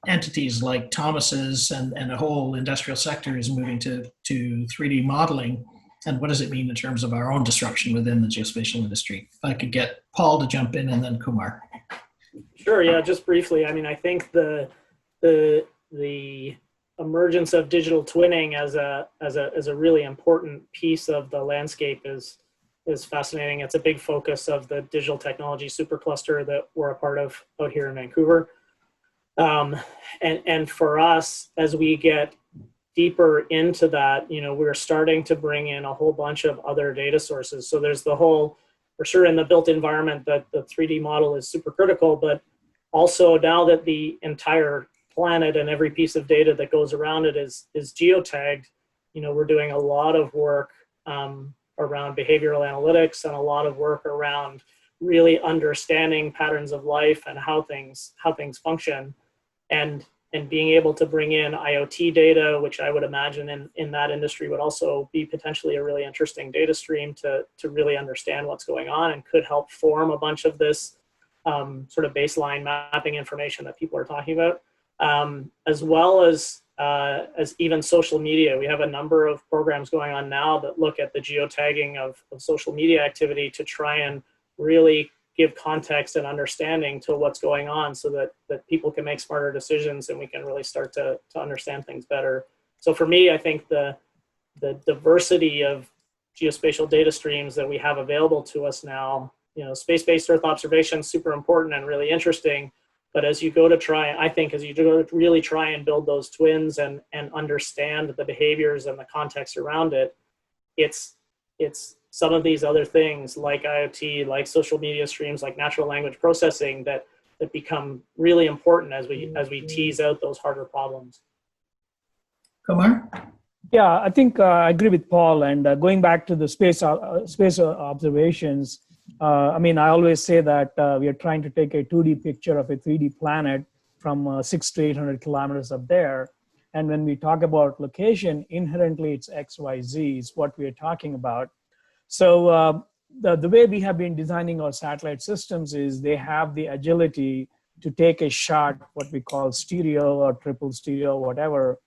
entities like Thomas's and a whole industrial sector is moving to 3D modeling? And what does it mean in terms of our own disruption within the geospatial industry? If I could get Paul to jump in and then Kumar. Sure. Yeah. Just briefly. I mean, I think the emergence of digital twinning as a really important piece of the landscape is fascinating. It's a big focus of the digital technology supercluster that we're a part of out here in Vancouver. And for us, as we get deeper into that, we're starting to bring in a whole bunch of other data sources. So there's the whole, for sure in the built environment, that the 3D model is super critical, but also now that the entire planet and every piece of data that goes around it is geotagged, we're doing a lot of work around behavioral analytics and a lot of work around really understanding patterns of life and how things function, and being able to bring in IoT data, which I would imagine in that industry would also be potentially a really interesting data stream to really understand what's going on, and could help form a bunch of this sort of baseline mapping information that people are talking about, as well as even social media. We have a number of programs going on now that look at the geotagging of social media activity to try and really give context and understanding to what's going on, so that people can make smarter decisions and we can really start to understand things better. So for me, I think the diversity of geospatial data streams that we have available to us now, space-based Earth observation is super important and really interesting. But as you go to really try and build those twins and understand the behaviors and the context around it, it's some of these other things like IoT, like social media streams, like natural language processing that become really important as we tease out those harder problems. Kumar? Yeah, I think I agree with Paul. And going back to the space observations, I always say that we are trying to take a 2D picture of a 3D planet from 600 to 800 kilometers up there. And when we talk about location, inherently it's X, Y, Z is what we are talking about. So the way we have been designing our satellite systems is they have the agility to take a shot, what we call stereo or triple stereo, whatever,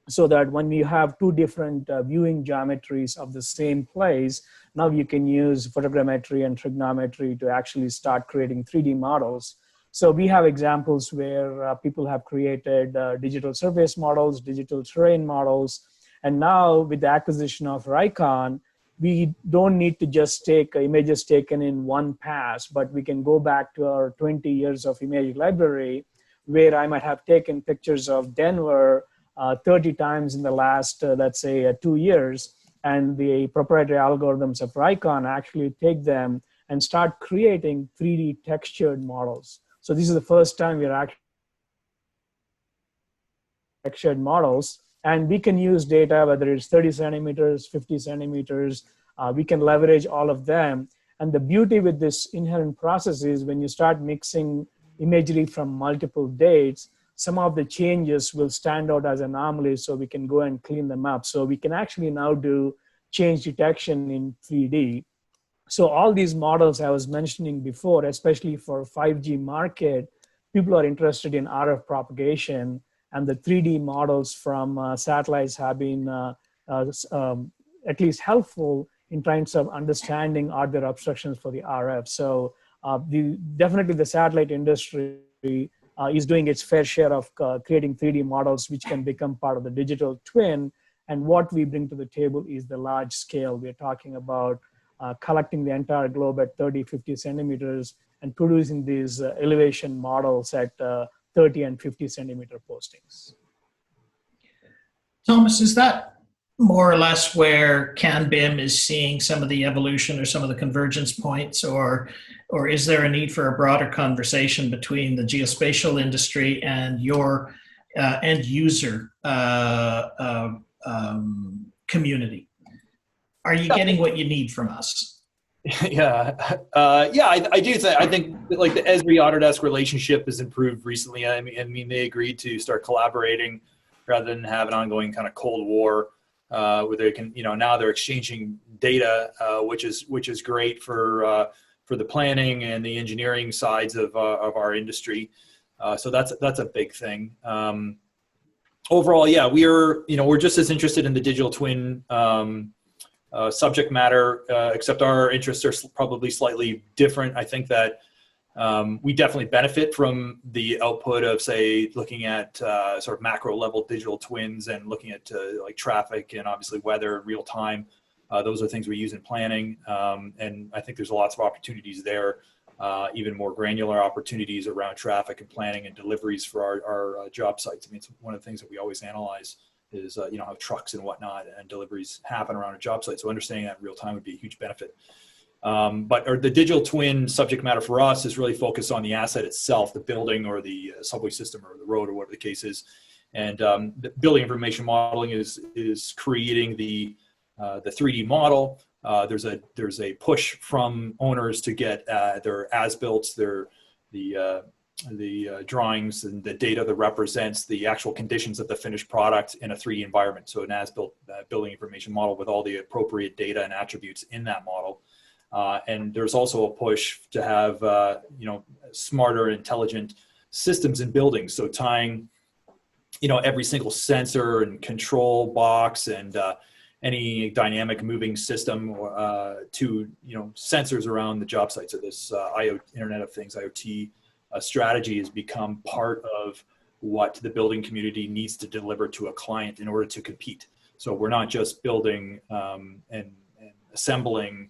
so that when you have two different viewing geometries of the same place, now you can use photogrammetry and trigonometry to actually start creating 3D models. So we have examples where people have created digital surface models, digital terrain models, and now with the acquisition of Raycon, we don't need to just take images taken in one pass, but we can go back to our 20 years of image library, where I might have taken pictures of Denver 30 times in the last, let's say, 2 years. And the proprietary algorithms of Raycon actually take them and start creating 3D textured models. So this is the first time we're actually textured models. And we can use data, whether it's 30 centimeters, 50 centimeters, we can leverage all of them. And the beauty with this inherent process is when you start mixing imagery from multiple dates, some of the changes will stand out as anomalies, so we can go and clean them up. So we can actually now do change detection in 3D. So all these models I was mentioning before, especially for 5G market, people are interested in RF propagation, and the 3D models from satellites have been at least helpful in terms of understanding are there obstructions for the RF. So definitely the satellite industry is doing its fair share of creating 3D models, which can become part of the digital twin. And what we bring to the table is the large scale. We're talking about collecting the entire globe at 30, 50 centimeters and producing these elevation models at 30 and 50 centimeter postings. Thomas, is that more or less where CanBIM is seeing some of the evolution or some of the convergence points, or is there a need for a broader conversation between the geospatial industry and your end user community? Are you getting what you need from us? Yeah, I do think. I think like the Esri Autodesk relationship has improved recently. I mean, they agreed to start collaborating rather than have an ongoing kind of Cold War where they can, now they're exchanging data, which is great for the planning and the engineering sides of our industry. So that's a big thing. Overall, yeah, we're just as interested in the digital twin subject matter, except our interests are probably slightly different. I think that we definitely benefit from the output of, say, looking at sort of macro level digital twins and looking at like traffic and obviously weather in real time. Those are things we use in planning. And I think there's lots of opportunities there, even more granular opportunities around traffic and planning and deliveries for our job sites. I mean, it's one of the things that we always analyze is, how trucks and whatnot and deliveries happen around a job site. So understanding that in real time would be a huge benefit. But the digital twin subject matter for us is really focused on the asset itself, the building or the subway system or the road or whatever the case is. And the building information modeling is creating the 3D model. There's a push from owners to get their as-built, the drawings and the data that represents the actual conditions of the finished product in a 3D environment. So an as-built building information model with all the appropriate data and attributes in that model. And there's also a push to have, smarter, intelligent systems in buildings. So tying, every single sensor and control box and any dynamic moving system to, sensors around the job site. So this Internet of Things, IoT strategy has become part of what the building community needs to deliver to a client in order to compete. So we're not just building and assembling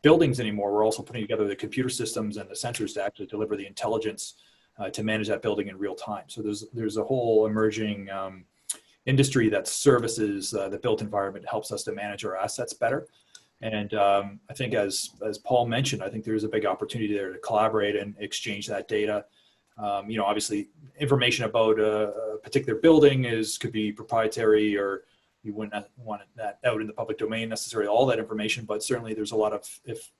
buildings anymore. We're also putting together the computer systems and the sensors to actually deliver the intelligence to manage that building in real time. So there's a whole emerging industry that services the built environment, helps us to manage our assets better. And I think as Paul mentioned, I think there's a big opportunity there to collaborate and exchange that data. Obviously information about a particular building could be proprietary, or you wouldn't want that out in the public domain necessarily, all that information, but certainly there's a lot of,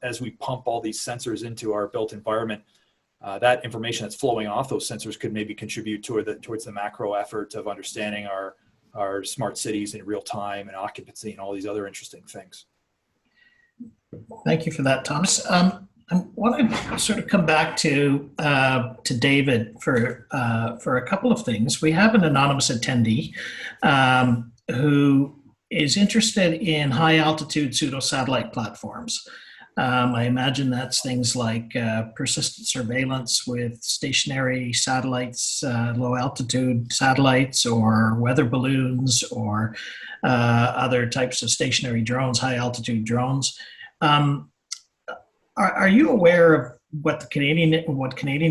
as we pump all these sensors into our built environment, that information that's flowing off those sensors could maybe contribute towards the macro effort of understanding our smart cities in real time and occupancy and all these other interesting things. Thank you for that, Thomas. I want to sort of come back to David for a couple of things. We have an anonymous attendee who is interested in high altitude pseudo-satellite platforms. I imagine that's things like persistent surveillance with stationary satellites, low altitude satellites, or weather balloons, or other types of stationary drones, high altitude drones. Are you aware of what Canadian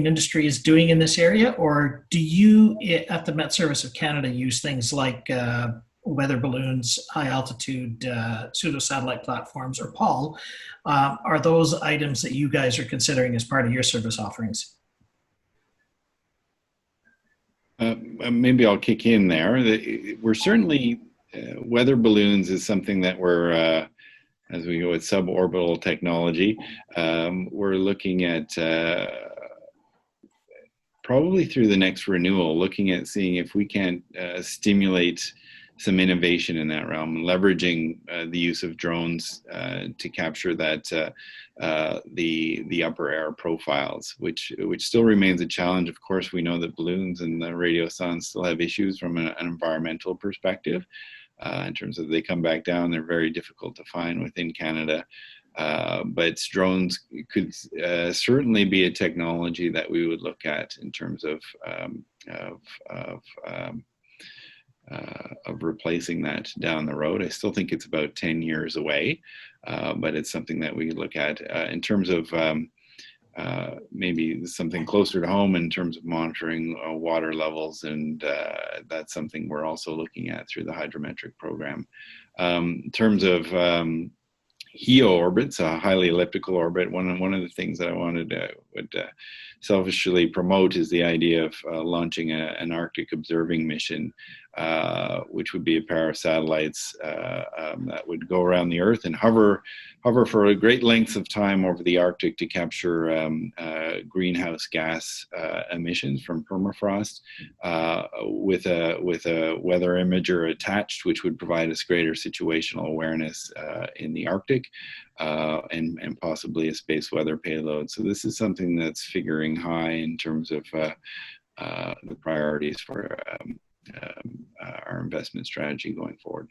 industry is doing in this area, or do you at the Met Service of Canada use things like weather balloons, high altitude pseudo satellite platforms, or Paul? Are those items that you guys are considering as part of your service offerings? Maybe I'll kick in there. We're certainly weather balloons is something that we're as we go with suborbital technology, we're looking at probably through the next renewal, looking at seeing if we can't stimulate some innovation in that realm, leveraging the use of drones to capture that the upper air profiles, which still remains a challenge. Of course, we know that balloons and the radiosondes still have issues from an environmental perspective. In terms of they come back down, they're very difficult to find within Canada. But drones could certainly be a technology that we would look at in terms of replacing that down the road. I still think it's about 10 years away, but it's something that we look at in terms of maybe something closer to home in terms of monitoring water levels, and that's something we're also looking at through the hydrometric program. In terms of HEO orbits, a highly elliptical orbit, one of the things that I would selfishly promote is the idea of launching an Arctic observing mission which would be a pair of satellites that would go around the Earth and hover for a great lengths of time over the Arctic to capture greenhouse gas emissions from permafrost, with a weather imager attached, which would provide us greater situational awareness in the Arctic, and possibly a space weather payload. So this is something that's figuring high in terms of the priorities for our investment strategy going forward.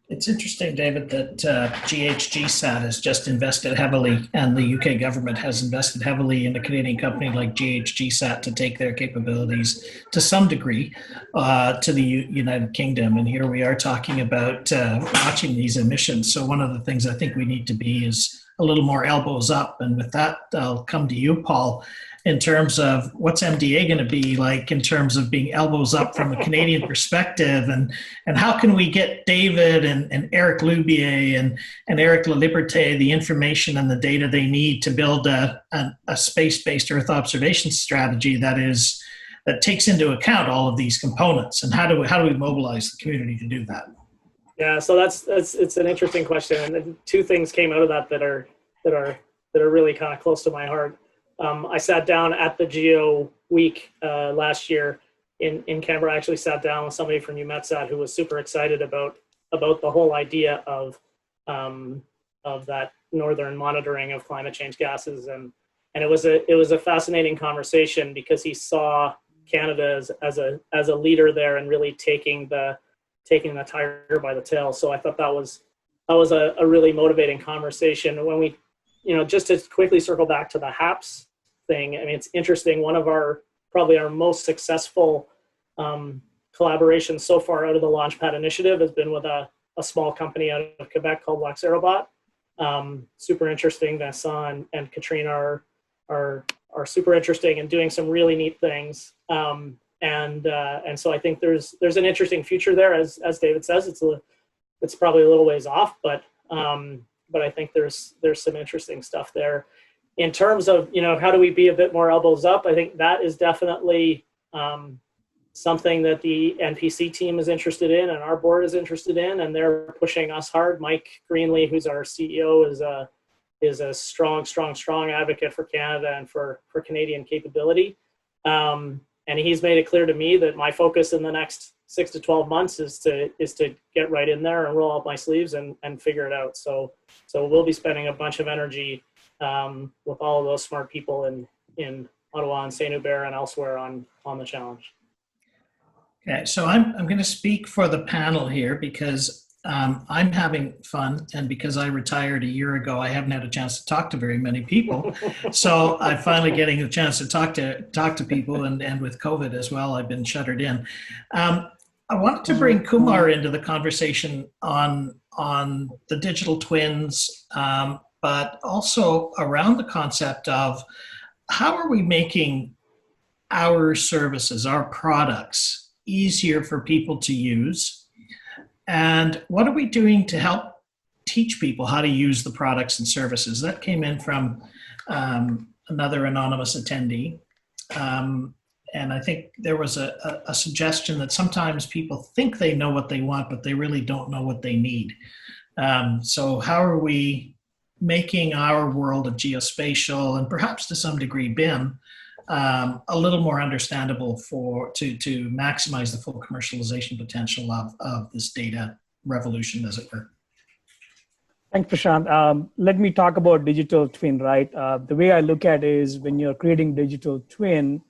It's interesting, David, that GHGSat has just invested heavily, and the UK government has invested heavily in a Canadian company like GHGSat to take their capabilities to some degree to the United Kingdom. And here we are talking about watching these emissions. So one of the things I think we need to be is a little more elbows up. And with that, I'll come to you, Paul, in terms of what's MDA going to be like in terms of being elbows up from a Canadian perspective, and how can we get David and Eric Lubier and Eric LaLiberte the information and the data they need to build a space-based Earth observation strategy that takes into account all of these components, and how do we mobilize the community to do that? Yeah, so it's an interesting question, and two things came out of that are really kind of close to my heart. I sat down at the Geo Week last year in Canberra. I actually sat down with somebody from UMETSAT who was super excited about the whole idea of that northern monitoring of climate change gases, and it was a fascinating conversation because he saw Canada as a leader there and really taking the tiger by the tail. So I thought that was a really motivating conversation. When we, just to quickly circle back to the HAPS thing, I mean, it's interesting. One of probably our most successful collaborations so far out of the Launchpad initiative has been with a small company out of Quebec called Robot. Super interesting. Vincent and Katrine are super interesting and doing some really neat things. And so I think there's an interesting future there, as David says. It's probably a little ways off, but I think there's some interesting stuff there. In terms of how do we be a bit more elbows up, I think that is definitely something that the NPC team is interested in and our board is interested in, and they're pushing us hard. Mike Greenlee, who's our CEO, is a strong advocate for Canada and for Canadian capability. And he's made it clear to me that my focus in the next 6 to 12 months is to get right in there and roll up my sleeves and figure it out. So we'll be spending a bunch of energy with all of those smart people in Ottawa and Saint Hubert and elsewhere on the challenge. Okay, so I'm going to speak for the panel here because I'm having fun, and because I retired a year ago, I haven't had a chance to talk to very many people. So I'm finally getting a chance to talk to people, and with COVID as well, I've been shuttered in. I wanted to bring Kumar into the conversation on the digital twins, but also around the concept of how are we making our services, our products, easier for people to use, and what are we doing to help teach people how to use the products and services? That came in from another anonymous attendee, and I think there was a suggestion that sometimes people think they know what they want, but they really don't know what they need. So how are we making our world of geospatial, and perhaps to some degree BIM, a little more understandable to maximize the full commercialization potential of this data revolution, as it were? Thanks, Prashant. Let me talk about digital twin, right? The way I look at it is when you're creating digital twin,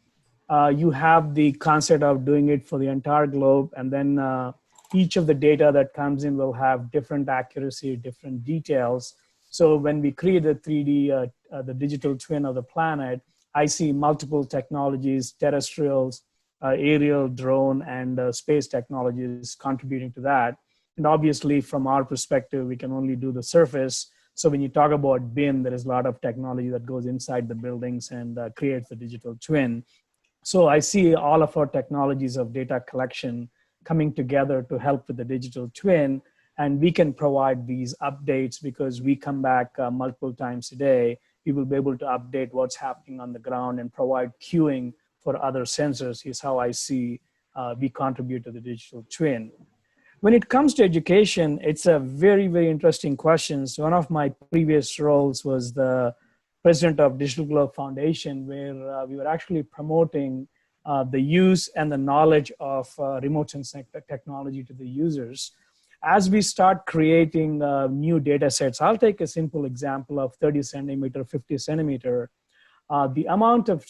you have the concept of doing it for the entire globe, and then each of the data that comes in will have different accuracy, different details. So when we create the 3D, the digital twin of the planet, I see multiple technologies, terrestrials, aerial, drone, and space technologies contributing to that. And obviously, from our perspective, we can only do the surface. So when you talk about BIM, there is a lot of technology that goes inside the buildings and creates the digital twin. So I see all of our technologies of data collection coming together to help with the digital twin. And we can provide these updates because we come back multiple times a day. We will be able to update what's happening on the ground and provide queuing for other sensors. Is how I see we contribute to the digital twin. When it comes to education, it's a very, very interesting question. So one of my previous roles was the president of Digital Globe Foundation, where we were actually promoting the use and the knowledge of remote sensing technology to the users. As we start creating new data sets, I'll take a simple example of 30 centimeter, 50 centimeter. The amount of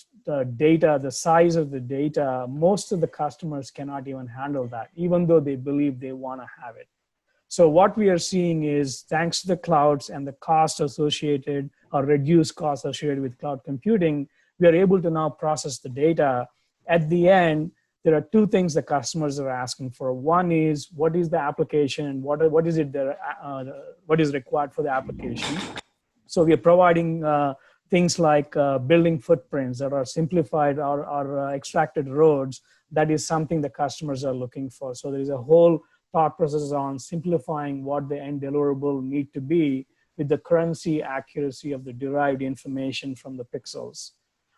data, the size of the data, most of the customers cannot even handle that, even though they believe they want to have it. So what we are seeing is, thanks to the clouds and the cost associated or reduced costs associated with cloud computing, we are able to now process the data. At the end, there are two things the customers are asking for. One is, what is the application? What is it that, what is required for the application? So we are providing things like building footprints that are simplified or extracted roads. That is something the customers are looking for. So there is a whole thought process on simplifying what the end deliverable need to be with the currency accuracy of the derived information from the pixels.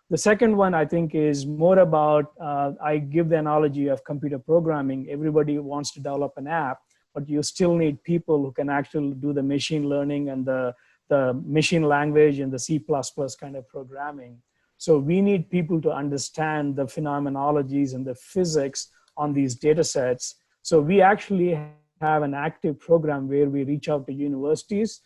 The second one, I think, is more about, I give the analogy of computer programming. Everybody wants to develop an app, but you still need people who can actually do the machine learning and the machine language and the C++ kind of programming. So we need people to understand the phenomenologies and the physics on these data sets. So we actually have an active program where we reach out to universities,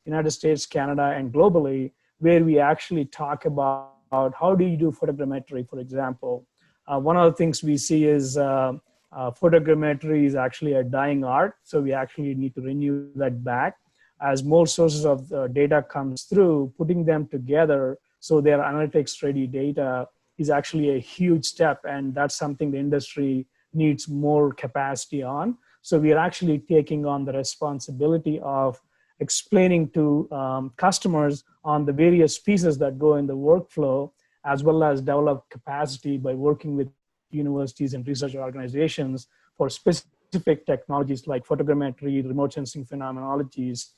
United States, Canada, and globally, where we actually talk about how do you do photogrammetry, for example. One of the things we see is photogrammetry is actually a dying art. So we actually need to renew that back. As more sources of data comes through, putting them together so they're analytics ready data is actually a huge step. And that's something the industry needs more capacity on. So we are actually taking on the responsibility of explaining to customers on the various pieces that go in the workflow, as well as develop capacity by working with universities and research organizations for specific technologies like photogrammetry, remote sensing phenomenologies,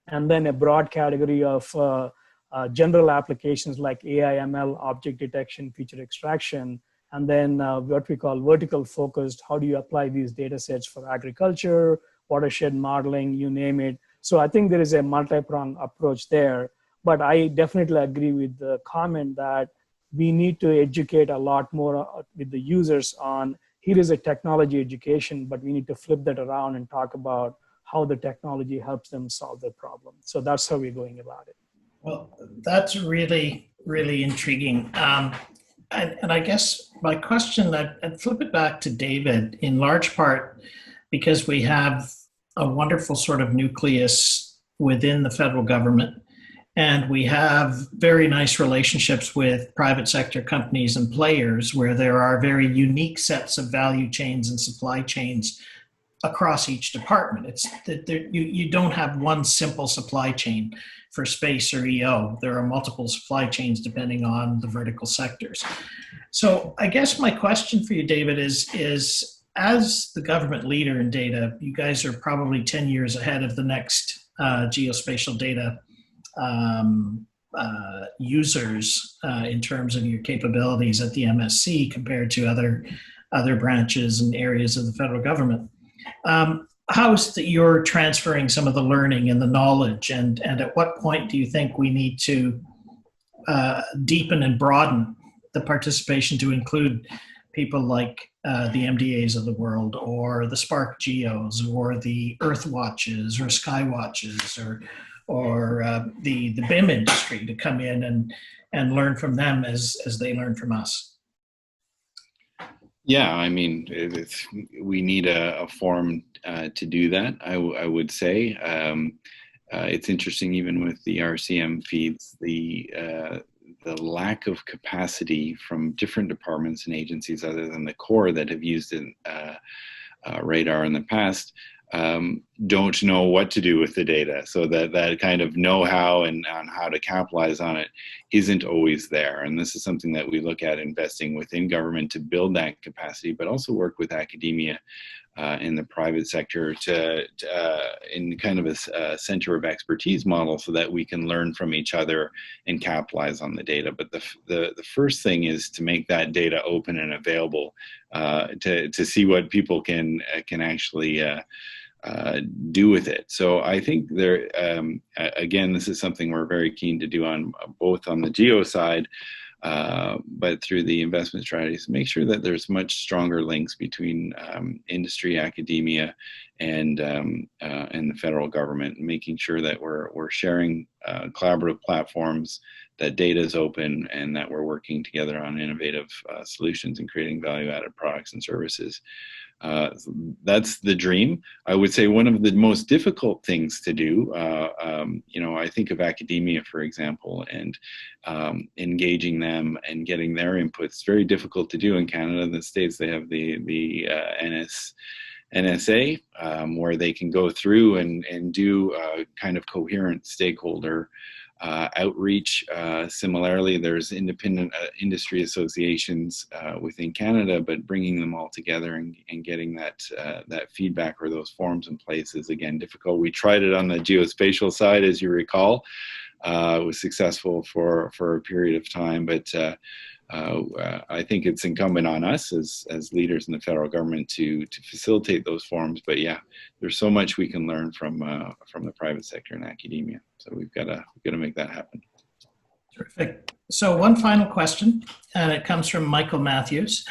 and then a broad category of general applications like AI, ML, object detection, feature extraction, and then what we call vertical focused. How do you apply these data sets for agriculture, watershed modeling, you name it. So I think there is a multi-pronged approach there, but I definitely agree with the comment that we need to educate a lot more with the users on, here is a technology education, but we need to flip that around and talk about how the technology helps them solve their problem. So that's how we're going about it. Well, that's really, really intriguing. And I guess my question, I'd flip it back to David, in large part because we have a wonderful sort of nucleus within the federal government, and we have very nice relationships with private sector companies and players where there are very unique sets of value chains and supply chains across each department. It's that you don't have one simple supply chain for space or EO. There are multiple supply chains depending on the vertical sectors. So I guess my question for you, David, is as the government leader in data, you guys are probably 10 years ahead of the next geospatial data users in terms of your capabilities at the MSC compared to other branches and areas of the federal government. How is that you're transferring some of the learning and the knowledge, and at what point do you think we need to deepen and broaden the participation to include people like the MDAs of the world, or the Spark Geos, or the Earth Watches, or Sky Watches, or the BIM industry to come in and learn from them as they learn from us? Yeah, I mean, we need a forum to do that, I would say. It's interesting, even with the RCM feeds, the lack of capacity from different departments and agencies other than the core that have used radar in the past. don't know what to do with the data. So that kind of know-how and on how to capitalize on it isn't always there. And this is something that we look at investing within government to build that capacity, but also work with academia in the private sector to in kind of a center of expertise model, so that we can learn from each other and capitalize on the data. But the first thing is to make that data open and available to see what people can actually do with it. So I think there, again, this is something we're very keen to do on both on the geo side, but through the investment strategies, make sure that there's much stronger links between industry, academia, and the federal government, making sure that we're sharing collaborative platforms, that data is open, and that we're working together on innovative solutions and creating value-added products and services. That's the dream. I would say one of the most difficult things to do, I think of academia, for example, and engaging them and getting their input. It's very difficult to do in Canada. In the States, they have the NSA, where they can go through and do kind of coherent stakeholder outreach. Similarly, there's independent industry associations within Canada, but bringing them all together and getting that feedback or those forums in place is, again, difficult. We tried it on the geospatial side, as you recall. It was successful for a period of time, but I think it's incumbent on us as leaders in the federal government to facilitate those forums. But yeah, there's so much we can learn from the private sector and academia. So we've got to make that happen. Terrific. So one final question, and it comes from Michael Matthews.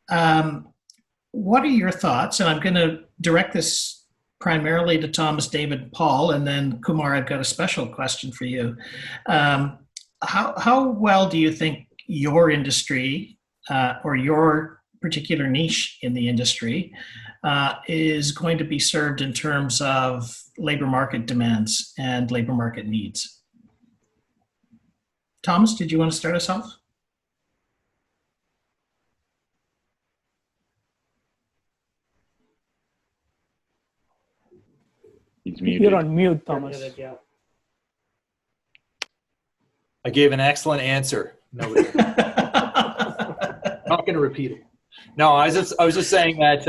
What are your thoughts? And I'm going to direct this primarily to Thomas, David, Paul, and then Kumar, I've got a special question for you. How well do you think your industry or your particular niche in the industry is going to be served in terms of labor market demands and labor market needs? Thomas, did you want to start us off? You're on mute, Thomas. Yeah. I gave an excellent answer. No, I'm not going to repeat it. No, I was just saying that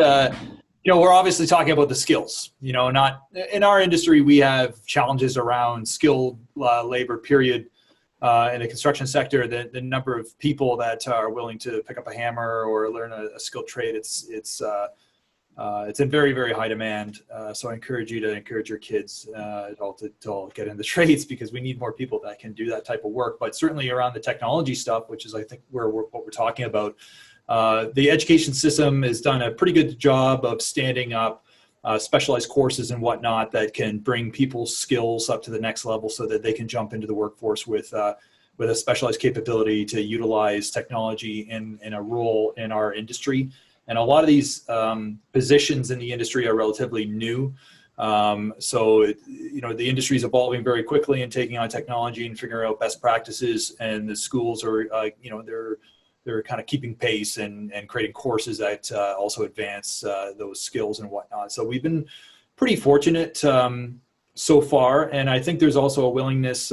we're obviously talking about the skills. Not in our industry, we have challenges around skilled labor. Period. In the construction sector, the number of people that are willing to pick up a hammer or learn a skilled trade, it's in very, very high demand. So I encourage you to encourage your kids to get in the trades, because we need more people that can do that type of work. But certainly around the technology stuff, which is I think what we're talking about, the education system has done a pretty good job of standing up specialized courses and whatnot that can bring people's skills up to the next level, so that they can jump into the workforce with a specialized capability to utilize technology in a role in our industry. And a lot of these positions in the industry are relatively new. So the industry is evolving very quickly and taking on technology and figuring out best practices. And the schools are, they're kind of keeping pace and creating courses that also advance those skills and whatnot. So we've been pretty fortunate so far. And I think there's also a willingness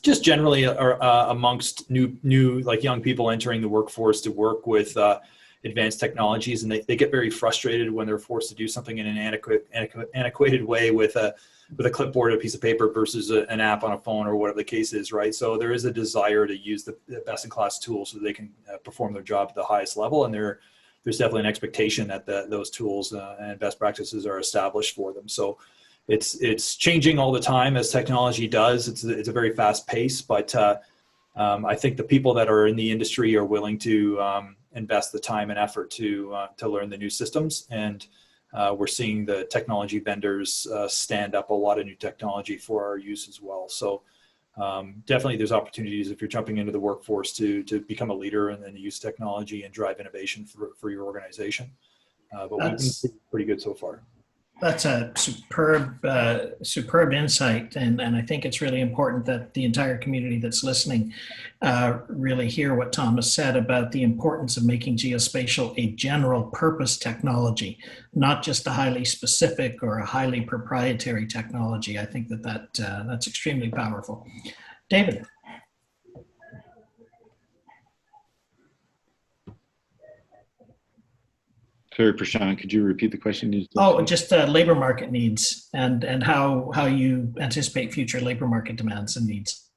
just generally amongst new like young people entering the workforce to work with advanced technologies, and they get very frustrated when they're forced to do something in an antiquated way with a clipboard, a piece of paper, versus an app on a phone or whatever the case is, right? So there is a desire to use the best-in-class tools so they can perform their job at the highest level, and there's definitely an expectation that those tools and best practices are established for them. So it's changing all the time, as technology does. It's a very fast pace, but I think the people that are in the industry are willing to invest the time and effort to learn the new systems. And we're seeing the technology vendors stand up a lot of new technology for our use as well. So definitely there's opportunities if you're jumping into the workforce to become a leader and then use technology and drive innovation for your organization. But we've been pretty good so far. That's a superb insight, and I think it's really important that the entire community that's listening really hear what Thomas said about the importance of making geospatial a general purpose technology, not just a highly specific or a highly proprietary technology. I think that's extremely powerful. David. Sorry, Prashant, could you repeat the question? Just labor market needs and how you anticipate future labor market demands and needs.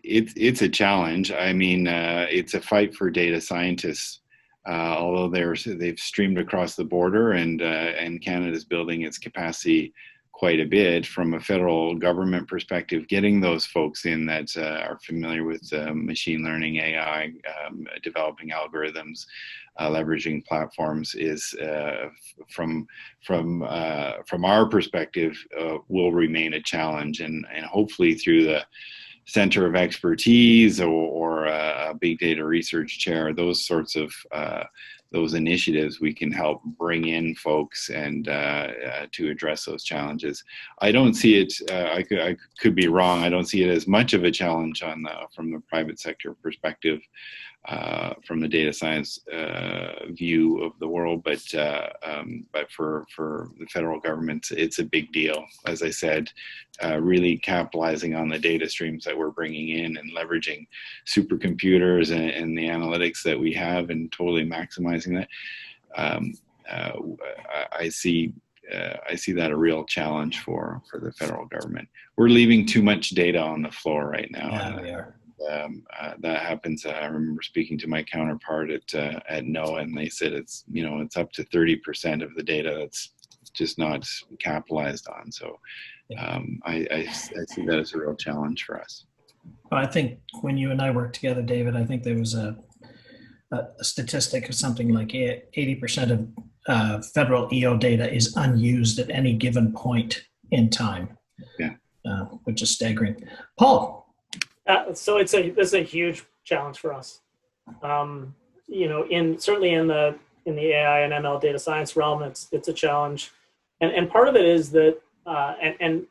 It's a challenge. I mean, it's a fight for data scientists. Although they've streamed across the border, and Canada's building its capacity quite a bit from a federal government perspective, getting those folks in that are familiar with machine learning, AI, developing algorithms, leveraging platforms is from our perspective will remain a challenge, and hopefully through the center of expertise or a big data research chair, those sorts of those initiatives, we can help bring in folks and to address those challenges. I don't see it. I could be wrong. I don't see it as much of a challenge from the private sector perspective, from the data science view of the world, but for the federal government, it's a big deal. As I said, really capitalizing on the data streams that we're bringing in and leveraging supercomputers and the analytics that we have, and totally maximizing that. I see that a real challenge for the federal government. We're leaving too much data on the floor right now. Yeah, we are. That happens. I remember speaking to my counterpart at NOAA, and they said it's up to 30% of the data that's just not capitalized on. So I see that as a real challenge for us. Well, I think when you and I worked together, David, I think there was a statistic of something like 80% of federal EO data is unused at any given point in time. Yeah, which is staggering. Paul. So this is a huge challenge for us. Certainly in the AI and ML data science realm, it's a challenge, and part of it is that,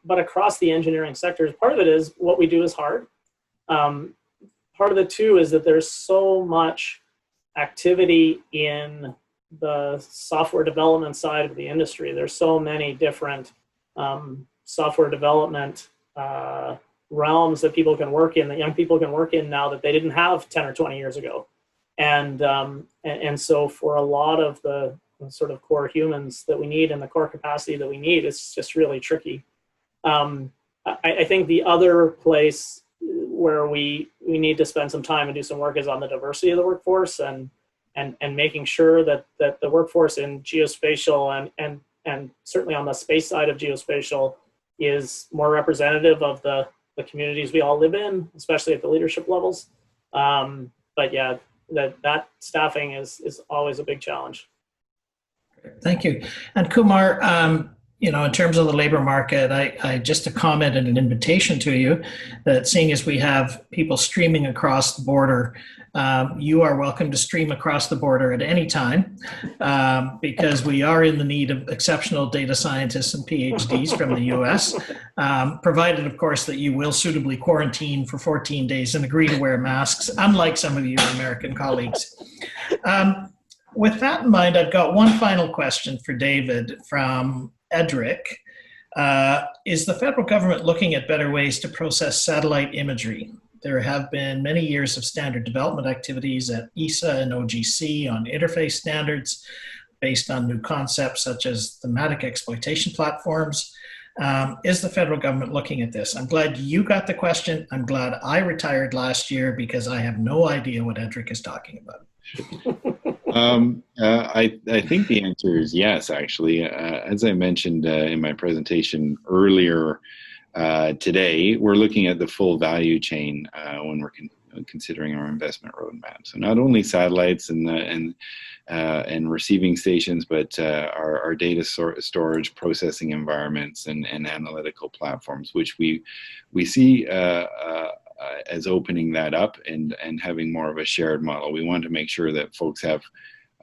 but across the engineering sectors, part of it is what we do is hard. Part of it too is that there's so much activity in the software development side of the industry. There's so many different software development realms that people can work in, that young people can work in now that they didn't have 10 or 20 years ago. And so for a lot of the sort of core humans that we need and the core capacity that we need, it's just really tricky. I think the other place where we need to spend some time and do some work is on the diversity of the workforce, and making sure that the workforce in geospatial and certainly on the space side of geospatial is more representative of the communities we all live in, especially at the leadership levels. But yeah, that staffing is always a big challenge. Thank you. And Kumar, in terms of the labor market, I just a comment and an invitation to you that seeing as we have people streaming across the border, you are welcome to stream across the border at any time, because we are in the need of exceptional data scientists and PhDs from the US, provided, of course, that you will suitably quarantine for 14 days and agree to wear masks, unlike some of your American colleagues. With that in mind, I've got one final question for David from Edric. Is the federal government looking at better ways to process satellite imagery? There have been many years of standard development activities at ESA and OGC on interface standards based on new concepts such as thematic exploitation platforms. Is the federal government looking at this? I'm glad you got the question. I'm glad I retired last year because I have no idea what Edric is talking about. I think the answer is yes, actually. As I mentioned in my presentation earlier today, we're looking at the full value chain when we're considering our investment roadmap. So not only satellites and receiving stations, but our data storage, processing environments, and analytical platforms, which we see as opening that up and having more of a shared model. We want to make sure that folks have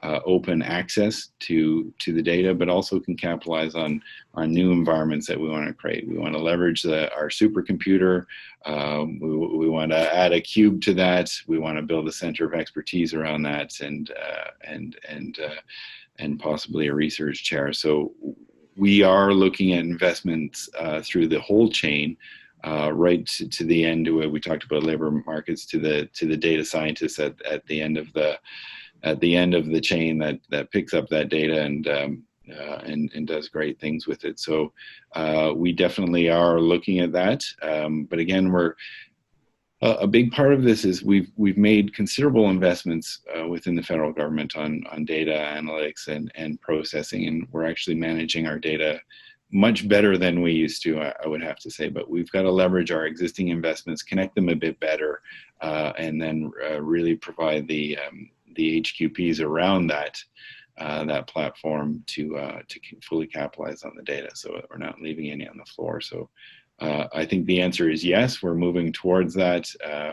open access to the data, but also can capitalize on new environments that we want to create. We want to leverage our supercomputer. We want to add a cube to that. We want to build a center of expertise around that, and possibly a research chair. So we are looking at investments through the whole chain, right to the end. We talked about labor markets, to the data scientists at the end of the chain that picks up that data and does great things with it. So we definitely are looking at that. But again, a big part of this is we've made considerable investments within the federal government on data analytics and processing, and we're actually managing our data much better than we used to, I would have to say. But we've got to leverage our existing investments, connect them a bit better, and then really provide the HQPs around that platform to fully capitalize on the data, so that we're not leaving any on the floor. So I think the answer is yes, we're moving towards that.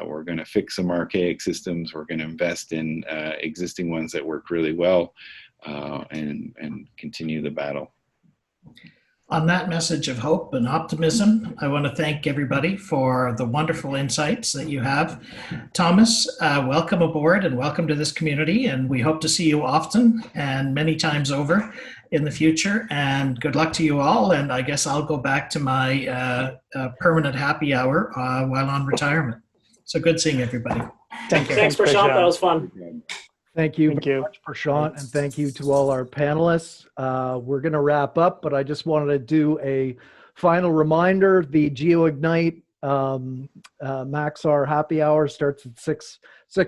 We're going to fix some archaic systems. We're going to invest in existing ones that work really well, and continue the battle. On that message of hope and optimism, I want to thank everybody for the wonderful insights that you have. Thomas, welcome aboard and welcome to this community, and we hope to see you often and many times over in the future, and good luck to you all. And I guess I'll go back to my permanent happy hour while on retirement. So good seeing everybody. Thanks, Prashant. That was fun. Thank you Thank very you. much, Prashant, and thank you to all our panelists. We're going to wrap up, but I just wanted to do a final reminder. The GeoIgnite Maxar happy hour starts at 6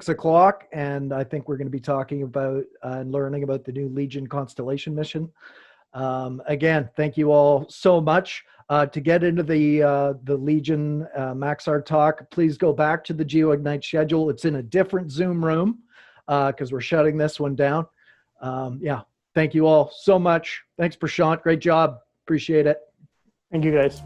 o'clock, and I think we're going to be talking about and learning about the new Legion constellation mission. Again, thank you all so much. To get into the Legion Maxar talk, please go back to the GeoIgnite schedule. It's in a different Zoom room, because we're shutting this one down. Yeah, thank you all so much. Thanks, Prashant. Great job. Appreciate it. Thank you, guys.